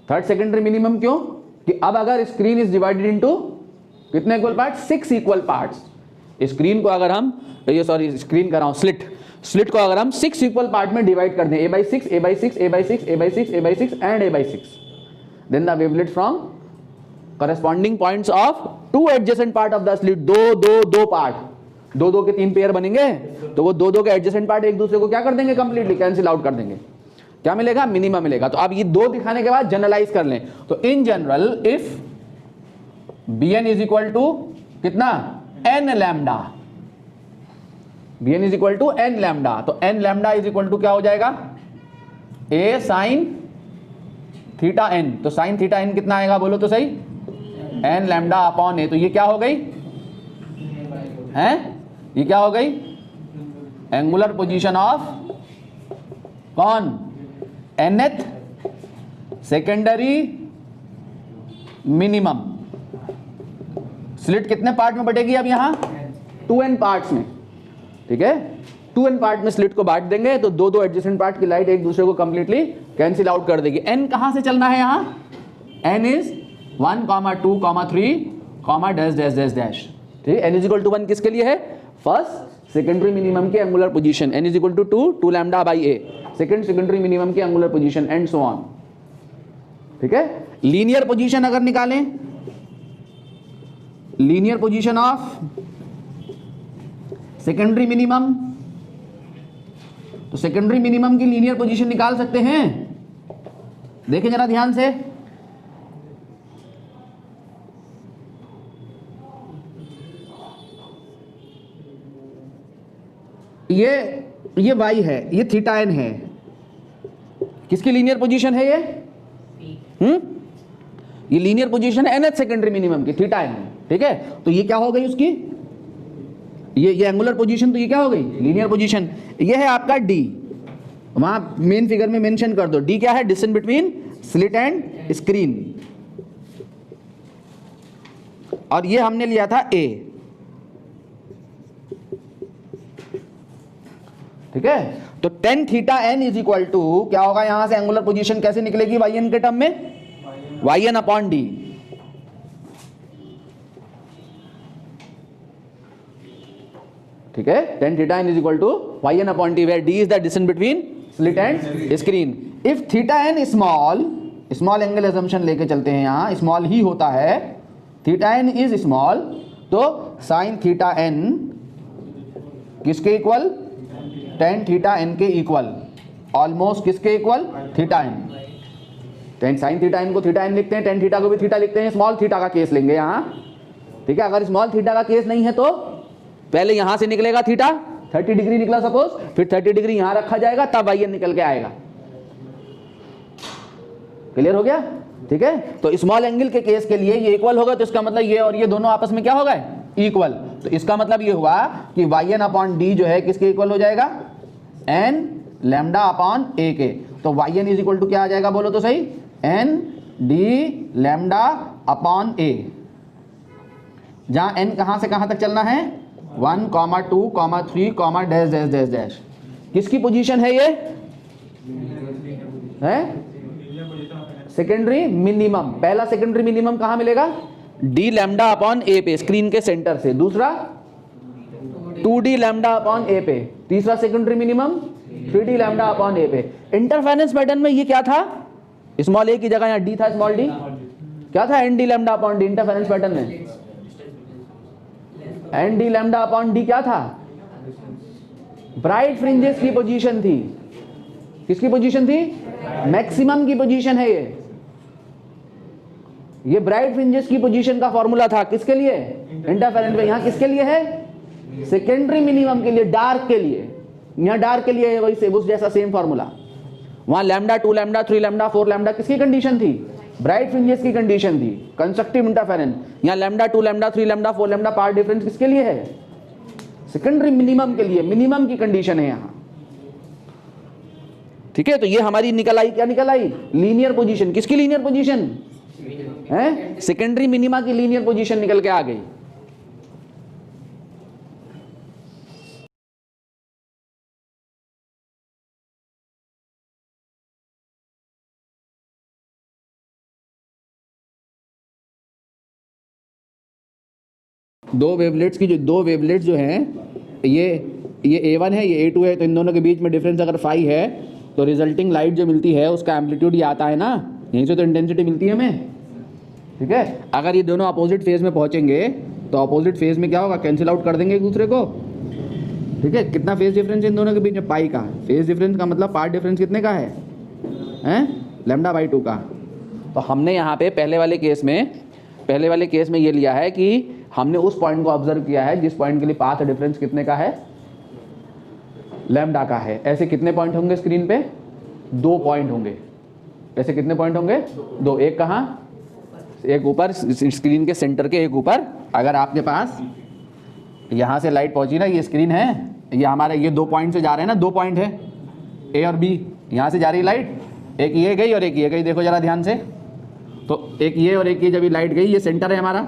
थर्ड सेकेंडरी मिनिमम क्यों? कि अब अगर स्क्रीन इज डिवाइडेड इनटू कितने equal part? 6 equal parts. Screen को अगर हम स्क्रीन कर रहा हूं, स्लिट को अगर हम 6 इक्वल पार्ट में डिवाइड कर दें, A/6, A/6, A/6, A/6, A/6 and A/6, then the wavelet from corresponding points of two adjacent part of the slit, दो पार्ट, दो के 3 पेयर बनेंगे, तो वो दो के एडजेसेंट पार्ट एक दूसरे को क्या कर देंगे? कंप्लीटली कैंसिल आउट कर देंगे। क्या मिलेगा? मिनिमम मिलेगा। तो अब ये दो दिखाने के बाद जनरलाइज कर लें, तो in general if bn is equal to कितना? n lambda, bn is equal to n lambda, तो n lambda is equal to क्या हो जाएगा? a साइन थीटा n, तो साइन थीटा n कितना आएगा बोलो तो सही? n लैम्डा अपॉन a, तो ये क्या हो गई है? ये क्या हो गई? एंगुलर पोजीशन ऑफ कौन? nth secondary minimum. स्लिट कितने पार्ट में बटेगी अब यहां? 2n पार्ट्स में, ठीक है? 2n पार्ट में स्लिट को बांट देंगे, तो दो एडजेसेंट पार्ट की लाइट एक दूसरे को कंप्लीटली कैंसिल आउट कर देगी। n कहां से चलना है यहां? n is 1, 2, 3, dash dash dash dash, ठीक है? n इज इक्वल टू 1 किसके लिए है? फर्स्ट सेकेंडरी मिनिमम की angular position, n is equal to 2 lambda by a, second secondary minimum की angular position and so on, ठीक है? लीनियर पोजीशन अगर निकालें, linear position of secondary minimum, तो सेकेंडरी मिनिमम की लीनियर पोजीशन निकाल सकते हैं। देखें जरा ध्यान से, ये y है, ये थीटा n है, किसकी लीनियर पोजीशन है ये? ये लीनियर पोजीशन है nth सेकेंडरी मिनिमम की, थीटा n, ठीक है? तो ये क्या हो गई उसकी? ये एंगुलर पोजीशन, तो ये क्या हो गई? Linear position. ये है आपका d, वहां मेन फिगर में मेंशन कर दो, d क्या है? Distance between slit and screen, और ये हमने लिया था a, ठीक है? तो tan theta n is equal to क्या होगा? यहां से एंगुलर पोजीशन कैसे निकलेगी yn के टर्म में? yn अपॉन d, ठीक है? tan theta n is equal to yn upon d, where d is the distance between slit and screen. If theta n small angle assumption लेके चलते हैं, यहां स्मॉल ही होता है, थीटा n इज स्मॉल, तो साइन थीटा n किसके equal? tan theta n के इक्वल, ऑलमोस्ट किसके इक्वल? Theta n। tan sine theta n को थीटा n लिखते हैं, tan थीटा को भी थीटा लिखते हैं, स्मॉल थीटा का केस लेंगे यहां, ठीक है? अगर स्मॉल थीटा का केस नहीं है तो पहले यहां से निकलेगा थीटा, 30 डिग्री निकला सपोज, फिर 30 डिग्री यहां रखा जाएगा, तब yn निकल के आएगा। क्लियर हो गया? ठीक है? तो स्मॉल एंगल के केस के लिए ये इक्वल होगा, तो इसका मतलब ये और ये दोनों आपस में क्या हो गए? इक्वल। तो इसका मतलब ये हुआ कि yn अपॉन d जो है किसके इक्वल हो जाएगा? n लैम्डा अपॉन a के। तो yn इज इक्वल टू क्या आ जाएगा बोलो तो सही? n d lambda upon a, जहां n कहां से कहां तक चलना है? 1, 2, 3, डैश डैश डैश डैश। किसकी पोजीशन है ये? है सेकेंडरी मिनिमम। पहला सेकेंडरी मिनिमम कहां मिलेगा? d लैम्डा अपॉन a पे, स्क्रीन के सेंटर से। दूसरा 2d लैम्डा अपॉन a पे। तीसरा secondary minimum 3d lambda upon a पे। इंटरफेरेंस पैटर्न में ये क्या था? स्मॉल a की जगह यहाँ d था, स्मॉल d क्या था? nd lambda upon d। Interference pattern में nd लैम्डा अपॉन d क्या था? ब्राइट फ्रिंजेस की पोजीशन थी। किसकी पोजीशन थी? मैक्सिमम की पोजीशन है ये ब्राइट फ्रिंजेस की पोजीशन का फॉर्मूला था। किसके लिए? इंटरफेरेंस में। यहां किसके लिए है? सेकेंडरी मिनिमम के लिए, डार्क के लिए। यहां डार्क के लिए है वही उस जैसा सेम फॉर्मूला। वहां लैम्डा 2 लैम्डा 3 लैम्डा 4 लैम्डा किसकी कंडीशन थी? ब्राइट फ्रिंजेस की कंडीशन थी, कंस्ट्रक्टिव इंटरफेरेंस। यहां lambda 2 lambda 3 lambda 4 lambda path difference किसके लिए है? सेकेंडरी मिनिमम के लिए। मिनिमम की कंडीशन है यहां, ठीक है? तो ये हमारी निकल आई, क्या निकल आई? Linear position. किसकी लीनियर पोजीशन है? सेकेंडरी मिनिमा की लीनियर पोजीशन निकल के आ गई। दो वेवलेट्स की जो दो वेवलेट्स जो हैं, ये A1 है, ये A2 है, तो इन दोनों के बीच में डिफरेंस अगर फाई है तो रिजल्टिंग लाइट जो मिलती है उसका एम्पलीट्यूड ये आता है ना, यहीं से तो इंटेंसिटी मिलती है हमें, ठीक है। अगर ये दोनों अपोजिट फेज में पहुंचेंगे तो अपोजिट फेज में क्या होगा, कैंसिल आउट कर देंगे एक दूसरे को, ठीक है। कितना फेज डिफरेंस है इन दोनों के बीच में, पाई का। फेज डिफरेंस का मतलब पार्ट डिफरेंस कितने का है, λ/2 का। तो हमने यहाँ पे पहले वाले केस में ये लिया है कि हमने उस पॉइंट को ऑब्जर्व किया है जिस पॉइंट के लिए पाथ डिफरेंस कितने का है, लैम्डा का है। ऐसे कितने पॉइंट होंगे स्क्रीन पे, 2 पॉइंट होंगे। ऐसे कितने पॉइंट होंगे, 2। एक कहाँ, एक ऊपर स्क्रीन के सेंटर के एक ऊपर। अगर आपके पास यहाँ से लाइट पहुंची ना, ये स्क्रीन है, ये हमारे ये 2 पॉइंट से जा रहे हैं ना, 2 पॉइंट है A और B, यहाँ से जा रही लाइट, एक ये गई और एक ये गई। देखो जरा ध्यान से, तो एक ये और एक ये, जब ये लाइट गई, ये सेंटर है हमारा,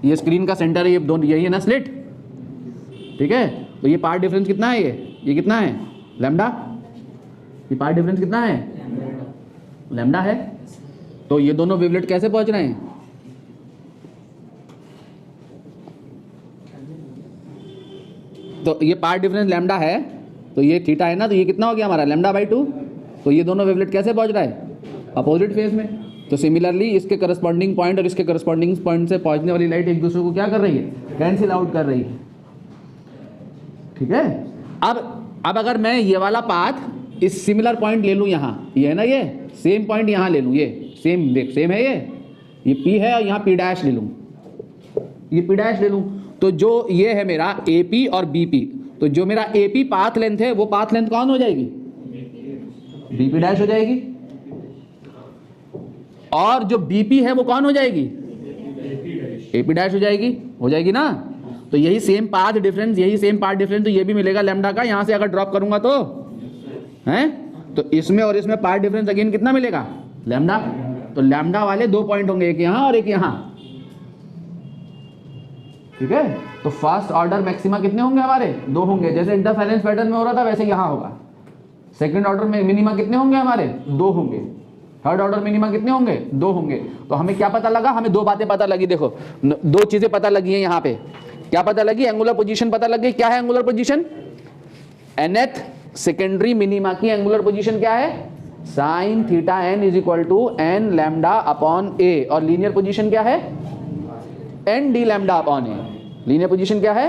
ये स्क्रीन का सेंटर है, ये दोनों यही है ना स्लिट, ठीक है। तो ये पार्ट डिफरेंस कितना है, ये कितना है, लैम्डा। ये पार्ट डिफरेंस कितना है, लैम्डा है। तो ये दोनों वेवलेट कैसे पहुंच रहे हैं, तो ये पार्ट डिफरेंस लैम्डा है, तो ये थीटा है ना, तो ये कितना हो गया हमारा, λ/2। तो ये दोनों वेवलेट कैसे पहुंच रहा है, अपोजिट फेज में। तो सिमिलरली इसके करस्पॉन्डिंग पॉइंट और इसके करस्पॉन्डिंग पॉइंट से पहुंचने वाली लाइट एक दूसरे को क्या कर रही है, कैंसिल आउट कर रही है, ठीक है। अब अगर मैं ये वाला पाथ इस सिमिलर पॉइंट ले लूँ, यहाँ ये है ना, ये सेम पॉइंट यहाँ ले लूँ, ये सेम, देख सेम है, ये P है, और यहाँ P' ले लूँ, ये P' ले लूँ, तो जो ये है मेरा AP और BP, तो जो मेरा AP पाथ लेंथ है वो पाथ लेंथ कौन हो जाएगी, BP' हो जाएगी। और जो BP है वो कौन हो जाएगी, AP' हो जाएगी ना। तो यही सेम पाथ डिफरेंस, यही सेम पाथ डिफरेंस, तो ये भी मिलेगा लैम्डा का। यहाँ से अगर ड्रॉप करूंगा तो हैं, तो इसमें और इसमें पाथ डिफरेंस अगेन कितना मिलेगा, लैम्डा। तो लैम्डा वाले 2 पॉइंट होंगे, एक यहाँ और एक यहाँ, ठीक है। तो फर्स्ट ऑर्डर मैक्सिमा कितने होंगे हमारे, 2 होंगे, जैसे इंटरफेरेंस पैटर्न में हो रहा था वैसे यहाँ होगा। सेकंड ऑर्डर में मिनिमा कितने होंगे हमारे, 2 होंगे। थर्ड ऑर्डर मिनिमा कितने होंगे, 2 होंगे। तो हमें क्या पता लगा, हमें 2 बातें पता लगी। देखो 2 चीजें पता लगी हैं यहाँ पे। क्या पता लगी, एंगुलर पोजीशन पता लग गई। क्या है angular position, nth secondary minima की एंगुलर पोजीशन क्या है, sin theta n is equal to n lambda upon a। और लीनियर पोजीशन क्या है, n d lambda upon a। Linear position क्या है,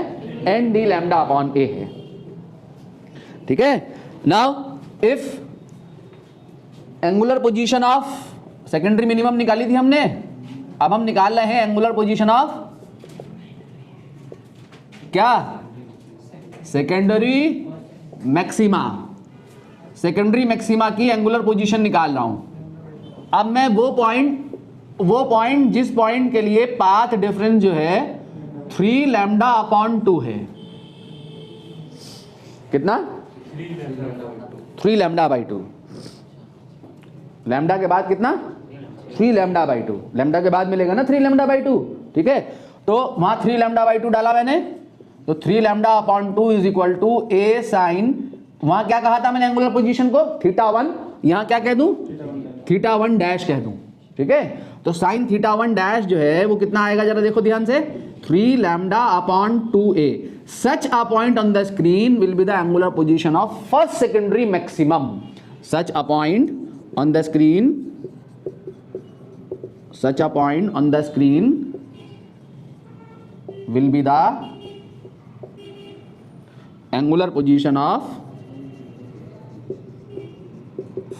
n d lambda upon a है, ठीक है। Now if angular position of secondary minimum निकाली थी हमने, अब हम निकाल रहे हैं एंगुलर पोजीशन ऑफ क्या, सेकेंडरी मैक्सिमा। सेकेंडरी मैक्सिमा की एंगुलर पोजीशन निकाल रहा हूं। अब मैं वो पॉइंट जिस पॉइंट के लिए पाथ डिफरेंस जो है 3 λ/2 है, कितना, 3 λ/2। लैम्डा के बाद कितना, 3 λ/2। लैम्डा के बाद मिलेगा ना 3 λ/2, ठीक है। तो वहां 3 λ/2 डाला मैंने, तो 3 λ/2 is equal to a sine, वहां क्या कहा था मैंने एंगुलर पोजीशन को, θ1, यहां क्या कह दूं, θ1 डैश कह दूं, ठीक है। तो साइन θ1 डैश जो है वो कितना आएगा, जरा देखो ध्यान से, 3 λ/2a। Such a point on the screen will be the angular position of first secondary maximum. Such a point on the screen, such a point on the screen will be the angular position of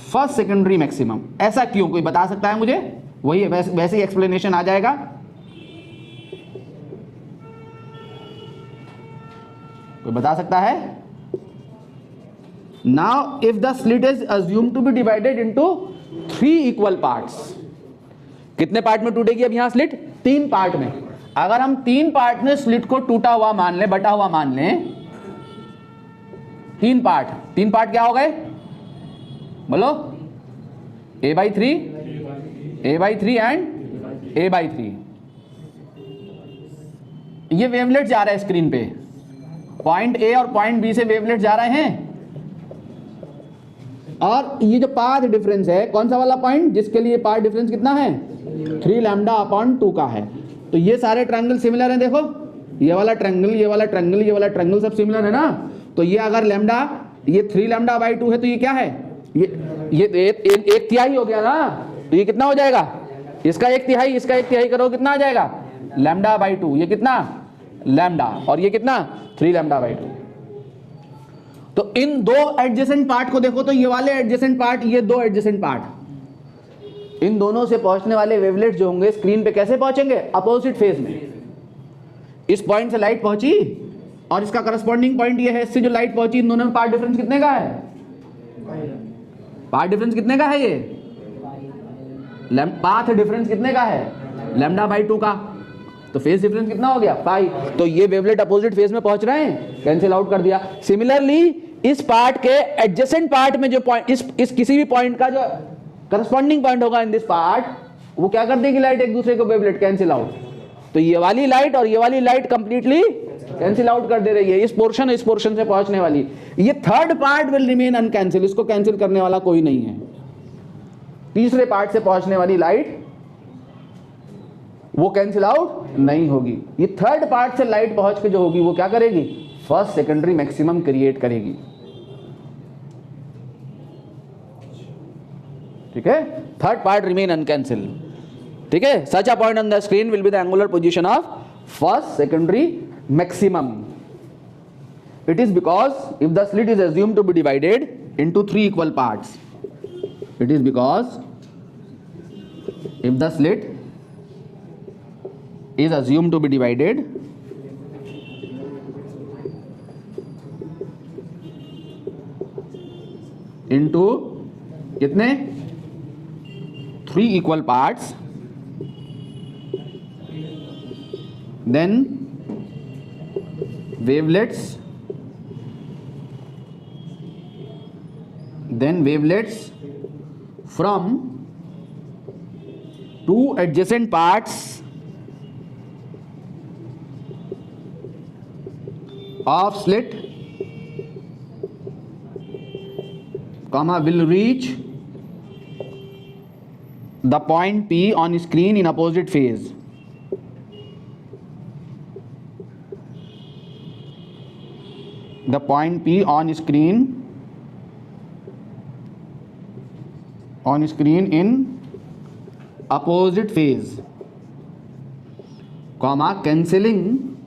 first secondary maximum। ऐसा क्यों, कोई बता सकता है मुझे, वही वैसे ही explanation आ जाएगा। कोई बता सकता है। Now if the slit is assumed to be divided into 3 equal parts, कितने पार्ट में टूटेगी अब यहां स्लिट, 3 पार्ट में। अगर हम 3 पार्ट में स्लिट को टूटा हुआ मान लें, बटा हुआ मान लें, 3 पार्ट क्या हो गए, बोलो, a/3 एंड a/3। ये वेवलेट जा रहा है स्क्रीन पे, पॉइंट ए और पॉइंट बी से वेवलेट जा रहे हैं, और ये जो पाथ डिफरेंस है, कौन सा वाला पॉइंट जिसके लिए पाथ डिफरेंस कितना है, 3 λ/2 का है। तो ये सारे ट्रायंगल सिमिलर हैं, देखो ये वाला ट्रायंगल, ये वाला ट्रायंगल, ये वाला ट्रायंगल सब सिमिलर है ना। तो ये अगर लैम्डा, ये 3 लैम्डा बाई 2 है, तो ये क्या है, ये एक तिहाई हो गया ना। तो ये कितना हो जाएगा, इसका एक तिहाई, इसका एक तिहाई करो, कितना आ जाएगा लैम्डा बाई 2। ये कितना लैम्डा, और ये कितना 3 लैम्डा बाई 2। तो इन दो एडजेसेंट पार्ट को देखो, तो ये वाले एडजेसेंट पार्ट, ये दो एडजेसेंट पार्ट, इन दोनों से पहुंचने वाले वेवलेट्स जो होंगे स्क्रीन पे कैसे पहुंचेंगे, अपोजिट फेज में। इस पॉइंट से लाइट पहुंची और इसका करस्पॉन्डिंग पॉइंट ये है, इससे जो लाइट पहुंची, इन दोनों में पार्ट डिफरेंस कितने का है, पार्ट डिफरेंस कितने का है, ये पाथ डिफरेंस कितने का है, लैम्डा बाई 2 का। तो फेज डिफरेंस कितना हो गया, पाई। तो ये वेवलेट अपोजिट फेज में पहुंच रहे हैं, कैंसिल आउट कर दिया। सिमिलरली इस पार्ट के एडजेसेंट पार्ट में जो पॉइंट, इस किसी भी पॉइंट का जो करस्पॉन्डिंग पॉइंट होगा इन दिस पार्ट, वो क्या कर देगी लाइट एक दूसरे को, वेवलेट कैंसिल आउट। तो ये वाली लाइट और ये वाली लाइट कंप्लीटली कैंसिल आउट कर दे रही है, इस पोर्शन से पहुंचने वाली। ये थर्ड पार्ट विल रिमेन अनकैंसिल, इसको कैंसिल करने वाला कोई नहीं है। तीसरे पार्ट से पहुंचने वाली लाइट वो कैंसिल आउट नहीं होगी। ये थर्ड पार्ट से लाइट पहुंच के जो होगी वो क्या करेगी, फर्स्ट सेकेंडरी मैक्सिमम क्रिएट करेगी। ठीक है, थर्ड पार्ट रिमेन अनकैंसिल। ठीक है, such a point on the screen will be the angular position of first secondary maximum. It is because if the slit is assumed to be divided into 3 equal parts, it is because if the slit is assumed to be divided into कितने 3 equal parts, then wavelets from 2 adjacent parts of slit comma will reach the point P on screen in opposite phase. The point P on screen in opposite phase, comma cancelling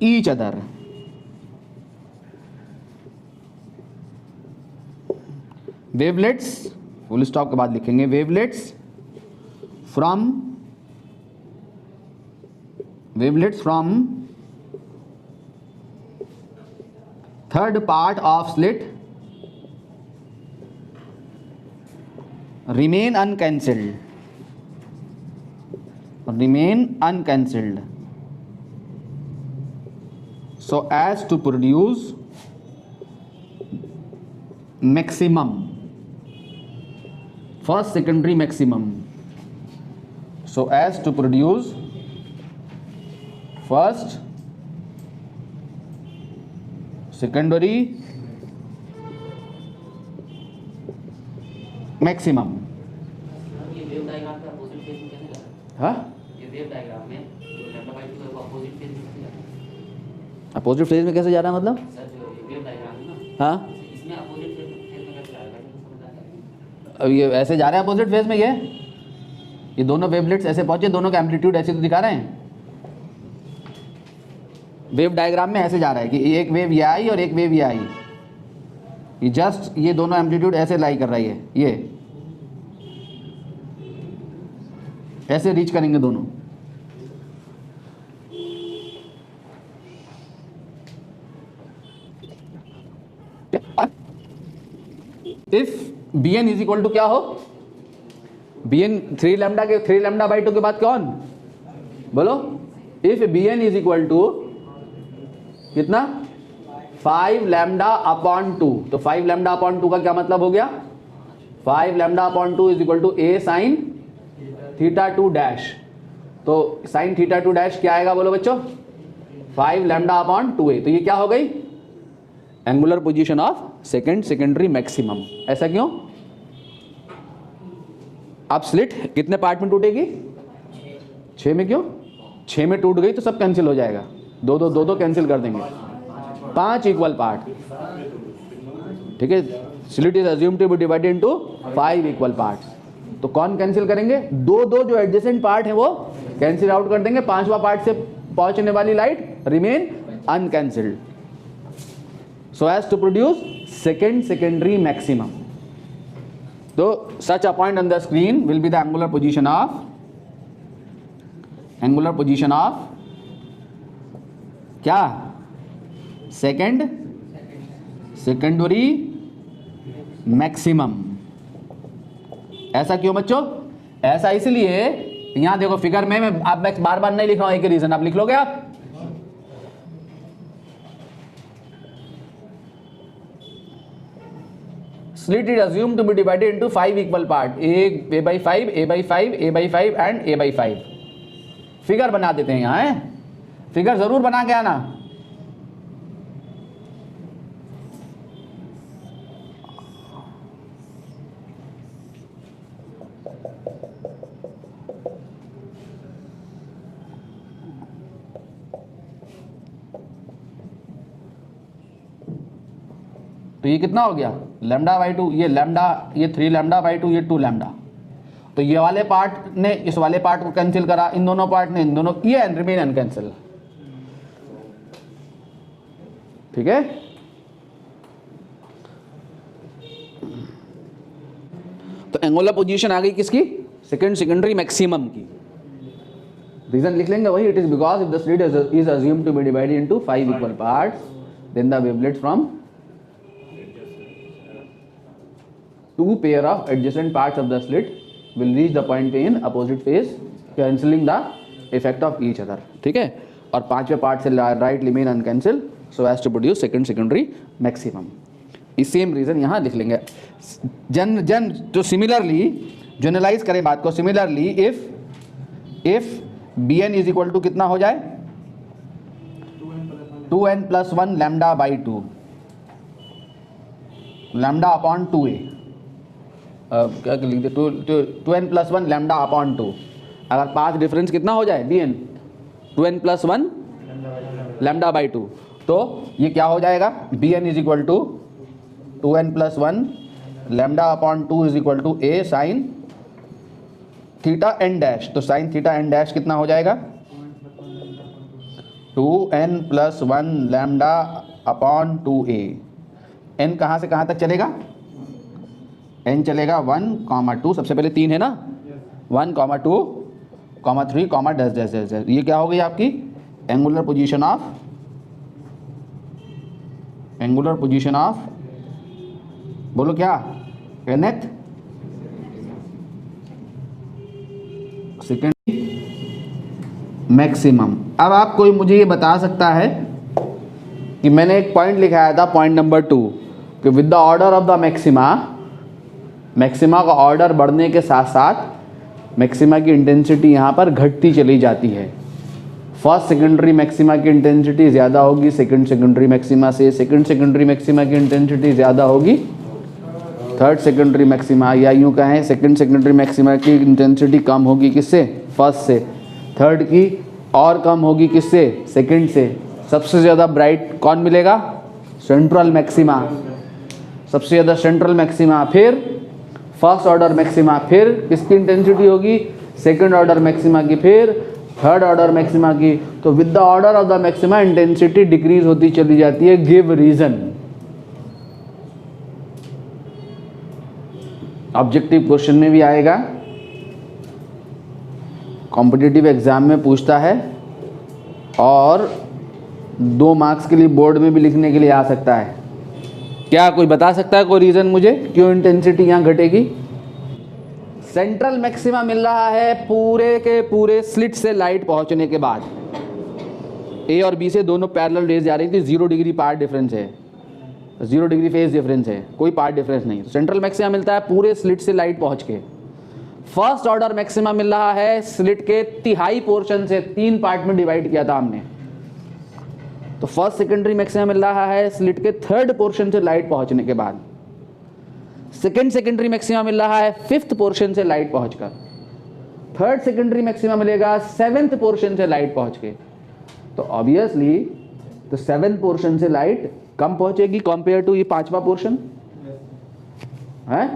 each other. Wavelets, full stop के बाद लिखेंगे, wavelets from third part of slit remain uncancelled so as to produce maximum, first secondary maximum, so as to produce first secondary maximum. ये wave diagram के opposite phase में कैसे जाता है? हाँ, ये वेव डायग्राम में जो लैम्डा बाई 2 है वो अपोजिट फेज में कैसे जाता है? अपोजिट फेज में कैसे जा रहा है मतलब? सर जो ये वेव डायग्राम है ना, हाँ, इसमें अपोजिट फेज में कैसे जाएगा, ये समझ आता है? अब ये ऐसे जा रहा है अपोजिट फेज में, ये दोनों वेवलेट्स ऐसे पहुंचे, दोनों का एम्पलीट्यूड ऐसे तो दिखा रहे हैं। वेव डायग्राम में ऐसे जा रहा है कि एक वेव ये आई और एक वेव ये आई, ये जस्ट ये दोनों एम्पलीट्यूड ऐसे लाई कर रही है, ये ऐसे रीच करेंगे दोनों। If B N is equal to क्या हो, बी एन 3 लैम्डा के 3 लैम्डा बाई 2 के बाद कौन बोलो, if B N is equal to कितना 5 लैम्डा अपॉन 2, तो 5 लैम्डा अपॉन 2 का क्या मतलब हो गया, 5 lambda upon 2 is equal to a sine theta 2 dash. तो साइन थीटा 2 डैश क्या आएगा बोलो बच्चों, 5 लैम्डा अपॉन 2a। तो ये क्या हो गई, angular position of secondary maximum. ऐसा क्यों, अब स्लिट कितने पार्ट में टूटेगी, 6 में क्यों? 6 में टूट गई तो सब कैंसिल हो जाएगा, दो दो कैंसिल कर देंगे, 5 इक्वल पार्ट, ठीक है। Slit is assume to be divided into 5 equal parts. तो कौन कैंसिल करेंगे? दो जो एडजेसेंट पार्ट है वो कैंसिल आउट कर देंगे, पांचवा पार्ट से पहुंचने वाली light remain uncancelled, so as to produce secondary maximum. तो such a point on the screen will be the angular position of क्या? Secondary maximum. ऐसा क्यों बच्चों? ऐसा इसलिए, यहां देखो फिगर में, मैं आप बार बार नहीं लिख रहा हूं, एक ही रीजन, आप लिख लोगे आप। Slit is assumed to be divided into 5 equal part, a by 5, a by 5, a by 5 and a by 5। Figure बना देते हैं यहाँ, है फिगर जरूर बना के आना। तो ये कितना हो गया? लैम्डा बाई 2, ये लैम्डा, ये 3 लैम्डा बाई 2, ये 2 लैम्डा। तो ये वाले पार्ट ने इस वाले पार्ट को कैंसिल करा, इन दोनों पार्ट ने इन दोनों, ये रिमेन अनकैंसिल, ठीक है। तो एंगुलर पोजीशन आ गई किसकी? सेकेंडरी मैक्सिमम की। रीजन लिख लेंगे वही, it is because if the slit is assumed to be divided into 5 equal parts, then the wavelets from 2 pair of adjacent parts of the slit will reach the point P in opposite phase, cancelling the effect of each other, ठीक है। और पांचवें part से right remain uncancel, so as to produce secondary maximum. इस same reason यहाँ लिख लेंगे। तो सिमिलरली जनरलाइज करें बात को, similarly if Bn is equal to कितना हो जाए? 2n+1 lambda by 2, lambda upon 2a, क्या लिख दे, 2n+1 लैम्डा अपॉन 2। अगर पाथ डिफरेंस कितना हो जाए? Bn 2n+1 लैम्डा बाई 2, तो ये क्या हो जाएगा? Bn is equal to 2n+1 lambda upon 2 is equal to a sine theta N dash. तो साइन थीटा एन डैश कितना हो जाएगा? 2n+1 lambda upon 2a। n कहाँ से कहाँ तक चलेगा? n चलेगा 1, 2, सबसे पहले 3 है ना, 1, 2, 3, डैश डैश डैश। ये क्या हो गई आपकी? एंगुलर पोजीशन ऑफ बोलो क्या? nth secondary maximum. अब आप कोई मुझे ये बता सकता है कि मैंने एक पॉइंट लिखाया था, पॉइंट नंबर 2, कि with the order of the maxima का ऑर्डर बढ़ने के साथ साथ मैक्सिमा की इंटेंसिटी यहाँ पर घटती चली जाती है। फर्स्ट सेकेंडरी मैक्सिमा की इंटेंसिटी ज़्यादा होगी सेकंड सेकेंडरी मैक्सिमा से, सेकंड सेकेंडरी मैक्सिमा की इंटेंसिटी ज़्यादा होगी थर्ड सेकेंडरी मैक्सिमा, या यूँ कहें सेकंड सेकेंडरी मैक्सिमा की इंटेंसिटी कम होगी किससे? फर्स्ट से। थर्ड की और कम होगी किससे? सेकंड से। सबसे ज़्यादा ब्राइट कौन मिलेगा? सेंट्रल मैक्सिमा, सबसे ज़्यादा सेंट्रल मैक्सिमा, फिर फर्स्ट ऑर्डर मैक्सिमा, फिर किसकी इंटेंसिटी होगी? सेकंड ऑर्डर मैक्सिमा की, फिर थर्ड ऑर्डर मैक्सिमा की। तो with the order of the maxima intensity decrease होती चली जाती है। Give reason. ऑब्जेक्टिव क्वेश्चन में भी आएगा, कॉम्पिटिटिव एग्जाम में पूछता है, और 2 मार्क्स के लिए बोर्ड में भी लिखने के लिए आ सकता है। क्या कोई बता सकता है कोई रीज़न मुझे क्यों इंटेंसिटी यहाँ घटेगी? सेंट्रल मैक्सिमा मिल रहा है पूरे के पूरे स्लिट से लाइट पहुँचने के बाद। ए और बी से दोनों पैरेलल रेज जा रही थी, 0 डिग्री पार्ट डिफरेंस है, 0 डिग्री फेज डिफरेंस है, कोई पार्ट डिफरेंस नहीं। सेंट्रल मैक्सिमा मिलता है पूरे स्लिट से लाइट पहुँच के। फर्स्ट ऑर्डर मैक्सिमा मिल रहा है स्लिट के तिहाई पोर्शन से, 3 पार्ट में डिवाइड किया था हमने। तो फर्स्ट सेकेंडरी मैक्सिमा मिल रहा है स्लिट के थर्ड पोर्शन से लाइट पहुंचने के बाद। सेकेंड सेकेंडरी मैक्सिमा मिल रहा है 5th पोर्शन से लाइट पहुंचकर। थर्ड सेकेंडरी मैक्सिमा मिलेगा 7th पोर्शन से लाइट पहुंच के। तो ऑब्वियसली तो 7th पोर्शन से लाइट कम पहुंचेगी कंपेयर टू ये 5वां पोर्शन है।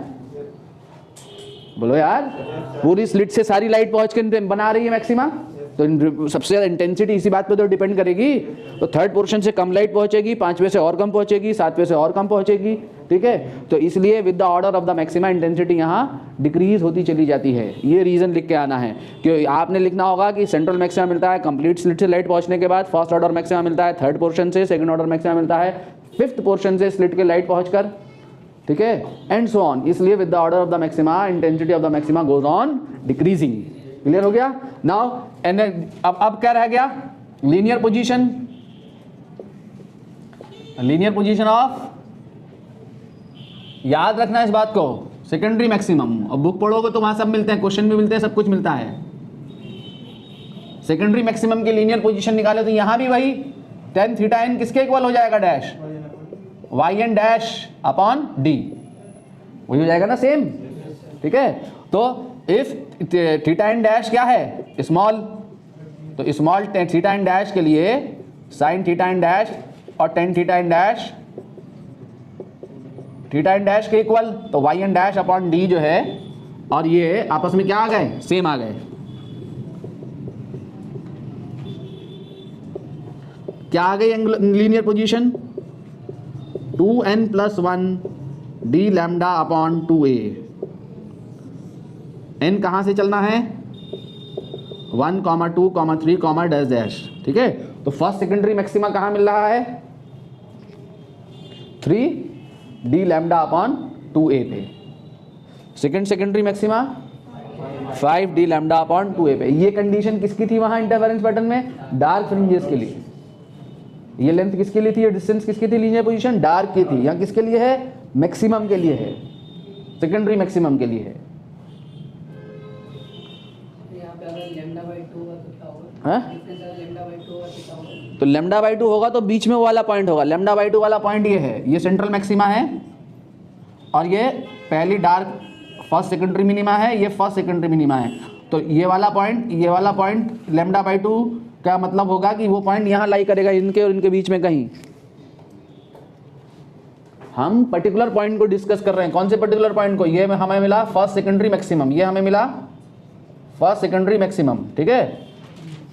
बोलो यार, पूरी स्लिट से सारी लाइट पहुंच के बना रही है मैक्सिमा, तो सबसे ज्यादा इंटेंसिटी इसी बात पे तो डिपेंड करेगी। तो थर्ड पोर्शन से कम लाइट पहुंचेगी, 5वें से और कम पहुंचेगी, 7वें से और कम पहुंचेगी, ठीक है। तो इसलिए with the order of the maxima intensity यहाँ डिक्रीज होती चली जाती है। ये रीजन लिख के आना है कि आपने लिखना होगा कि सेंट्रल मैक्सिमा मिलता है कंप्लीट स्लिट से लाइट पहुंचने के बाद, फर्स्ट ऑर्डर मैक्सिमा मिलता है थर्ड पोर्शन से, सेकंड ऑर्डर मैक्सिमा मिलता है 5th पोर्शन से स्लिट के लाइट पहुंचकर, ठीक है, एंड सो ऑन। इसलिए with the order of the maxima intensity of the maxima goes on decreasing. Clear हो गया नाउ। अब क्या रह गया, linear position, linear position of, याद रखना इस बात को, सेकेंडरी मैक्सिमम। अब बुक पढ़ोगे तो वहां सब मिलते हैं, क्वेश्चन भी मिलते हैं, सब कुछ मिलता है। सेकेंडरी मैक्सिमम की लीनियर पोजीशन निकाले तो यहां भी वही tan थीटा n किसके इक्वल हो जाएगा, dash yn dash upon d, वही हो जाएगा ना सेम, ठीक है। तो इफ थीटा n डैश क्या है, स्मॉल, तो स्मॉल थीटा n डैश के लिए साइन थीटा n डैश और tan theta n dash theta n dash के इक्वल, तो yn डैश अपॉन d जो है, और ये आपस में क्या आ गए, सेम आ गए। क्या आ गई linear position, 2n+1 d lambda upon 2a। n कहां से चलना है, 1, 2, 3, डैश डैश, ठीक है। तो फर्स्ट सेकेंडरी मैक्सिमा कहां मिल रहा है, 3d लैम्डा अपॉन 2a पे। Second secondary maxima 5d lambda upon 2a पे। ये कंडीशन किसकी थी वहां इंटरफेरेंस पैटर्न में, डार्क फ्रिंजेस के लिए। ये लेंथ किसके लिए थी, ये डिस्टेंस किसकी थी, लीनियर पोजीशन डार्क की थी। यहाँ किसके लिए है, मैक्सिमम के लिए है, सेकेंडरी मैक्सिमम के लिए है। तो λ/2 होगा तो बीच में वो वाला पॉइंट होगा, λ/2 वाला पॉइंट ये है, ये सेंट्रल मैक्सिमा है और ये पहली डार्क फर्स्ट सेकेंडरी मिनिमा है, ये फर्स्ट सेकेंडरी मिनिमा है। तो ये वाला पॉइंट λ/2 का मतलब होगा कि वो पॉइंट यहाँ लाई करेगा, इनके और इनके बीच में कहीं। हम पर्टिकुलर पॉइंट को डिस्कस कर रहे हैं, कौन से पर्टिकुलर पॉइंट को, ये हमें मिला फर्स्ट सेकेंडरी मैक्सिमम, ये हमें मिला फर्स्ट सेकेंडरी मैक्सिमम, ठीक है।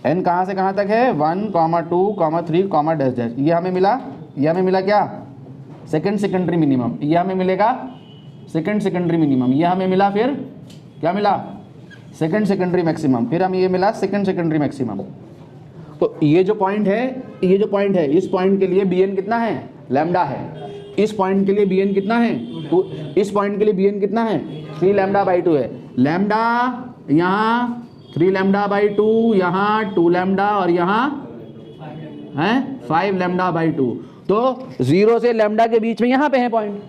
n कहाँ से कहाँ तक है, 1, 2, 3, डैश डैश, ये हमें मिला क्या, सेकेंड सेकेंडरी मिनिमम, ये हमें मिलेगा सेकेंड सेकेंडरी मिनिमम, ये हमें मिला फिर क्या मिला, सेकेंड सेकेंडरी मैक्सिमम, फिर हमें ये मिला सेकेंड सेकेंडरी मैक्सिमम। तो ये जो पॉइंट है, इस पॉइंट के लिए bn कितना है, लैम्डा है। इस पॉइंट के लिए bn कितना है, इस पॉइंट के लिए bn कितना है, 3λ/2 है। लैम्डा यहाँ 3λ/2, यहाँ 2λ और यहाँ है 5λ/2। तो 0 से लैम्डा के बीच में यहाँ पे है पॉइंट,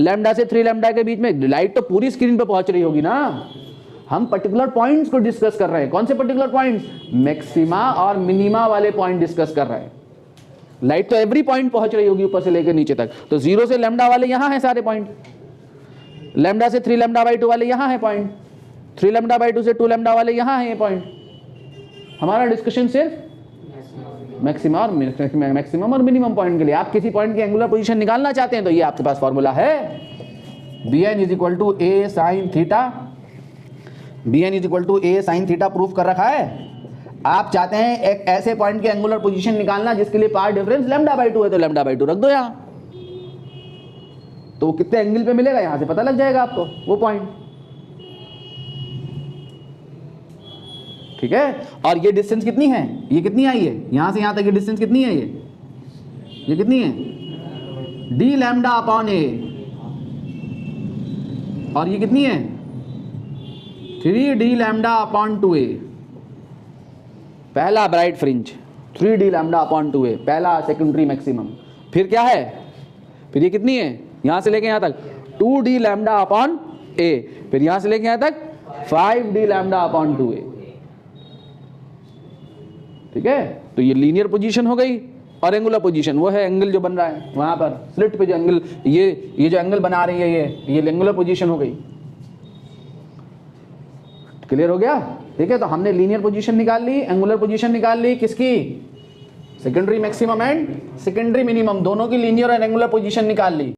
लैम्डा से 3λ के बीच में। लाइट तो पूरी स्क्रीन पे पहुंच रही होगी ना, हम पर्टिकुलर पॉइंट्स को डिस्कस कर रहे हैं। कौन से पर्टिकुलर पॉइंट्स, मैक्सिमा और मिनिमा वाले पॉइंट डिस्कस कर रहे हैं। लाइट तो एवरी पॉइंट पहुंच रही होगी ऊपर से लेकर नीचे तक। तो 0 से लैम्डा वाले यहाँ है सारे पॉइंट, लैम्डा से 3λ/2 वाले यहाँ है पॉइंट, 3λ/2 से 2λ वाले यहाँ है ये पॉइंट। हमारा डिस्कशन सिर्फ मैक्सिमम और मिनिमम पॉइंट के लिए। आप किसी पॉइंट की एंगुलर पोजीशन निकालना चाहते हैं तो ये आपके पास फॉर्मूला है, bn = a sin theta, bn = a sin theta proof कर रखा है। आप चाहते हैं एक ऐसे पॉइंट की एंगुलर पोजीशन निकालना जिसके लिए पार्ट डिफरेंस λ/2 है, तो λ/2 रख दो यहाँ, तो कितने एंगल पे मिलेगा यहां से पता लग जाएगा आपको वो पॉइंट, ठीक है। और ये डिस्टेंस कितनी है, ये कितनी आई है, यहां से यहां तक ये डिस्टेंस कितनी है, ये कितनी है, dλ/a, और ये कितनी है 3dλ/2a। पहला ब्राइट फ्रिंज 3dλ/2a, पहला सेकेंडरी मैक्सिमम। फिर क्या है, फिर ये कितनी है, यहां से लेके यहां तक 2dλ/a, फिर यहां से लेके यहां तक 5dλ/2a, ठीक है। तो ये लीनियर पोजीशन हो गई। और एंगुलर पोजीशन वो है एंगल जो बन रहा है वहां पर स्लिट पे जो एंगल, ये जो एंगल बना रही है ये एंगुलर पोजीशन हो गई। क्लियर हो गया? ठीक है, तो हमने लीनियर पोजीशन निकाल ली, एंगुलर पोजीशन निकाल ली, किसकी? Secondary maximum and secondary minimum, दोनों की लीनियर और एंगुलर पोजीशन निकाल ली।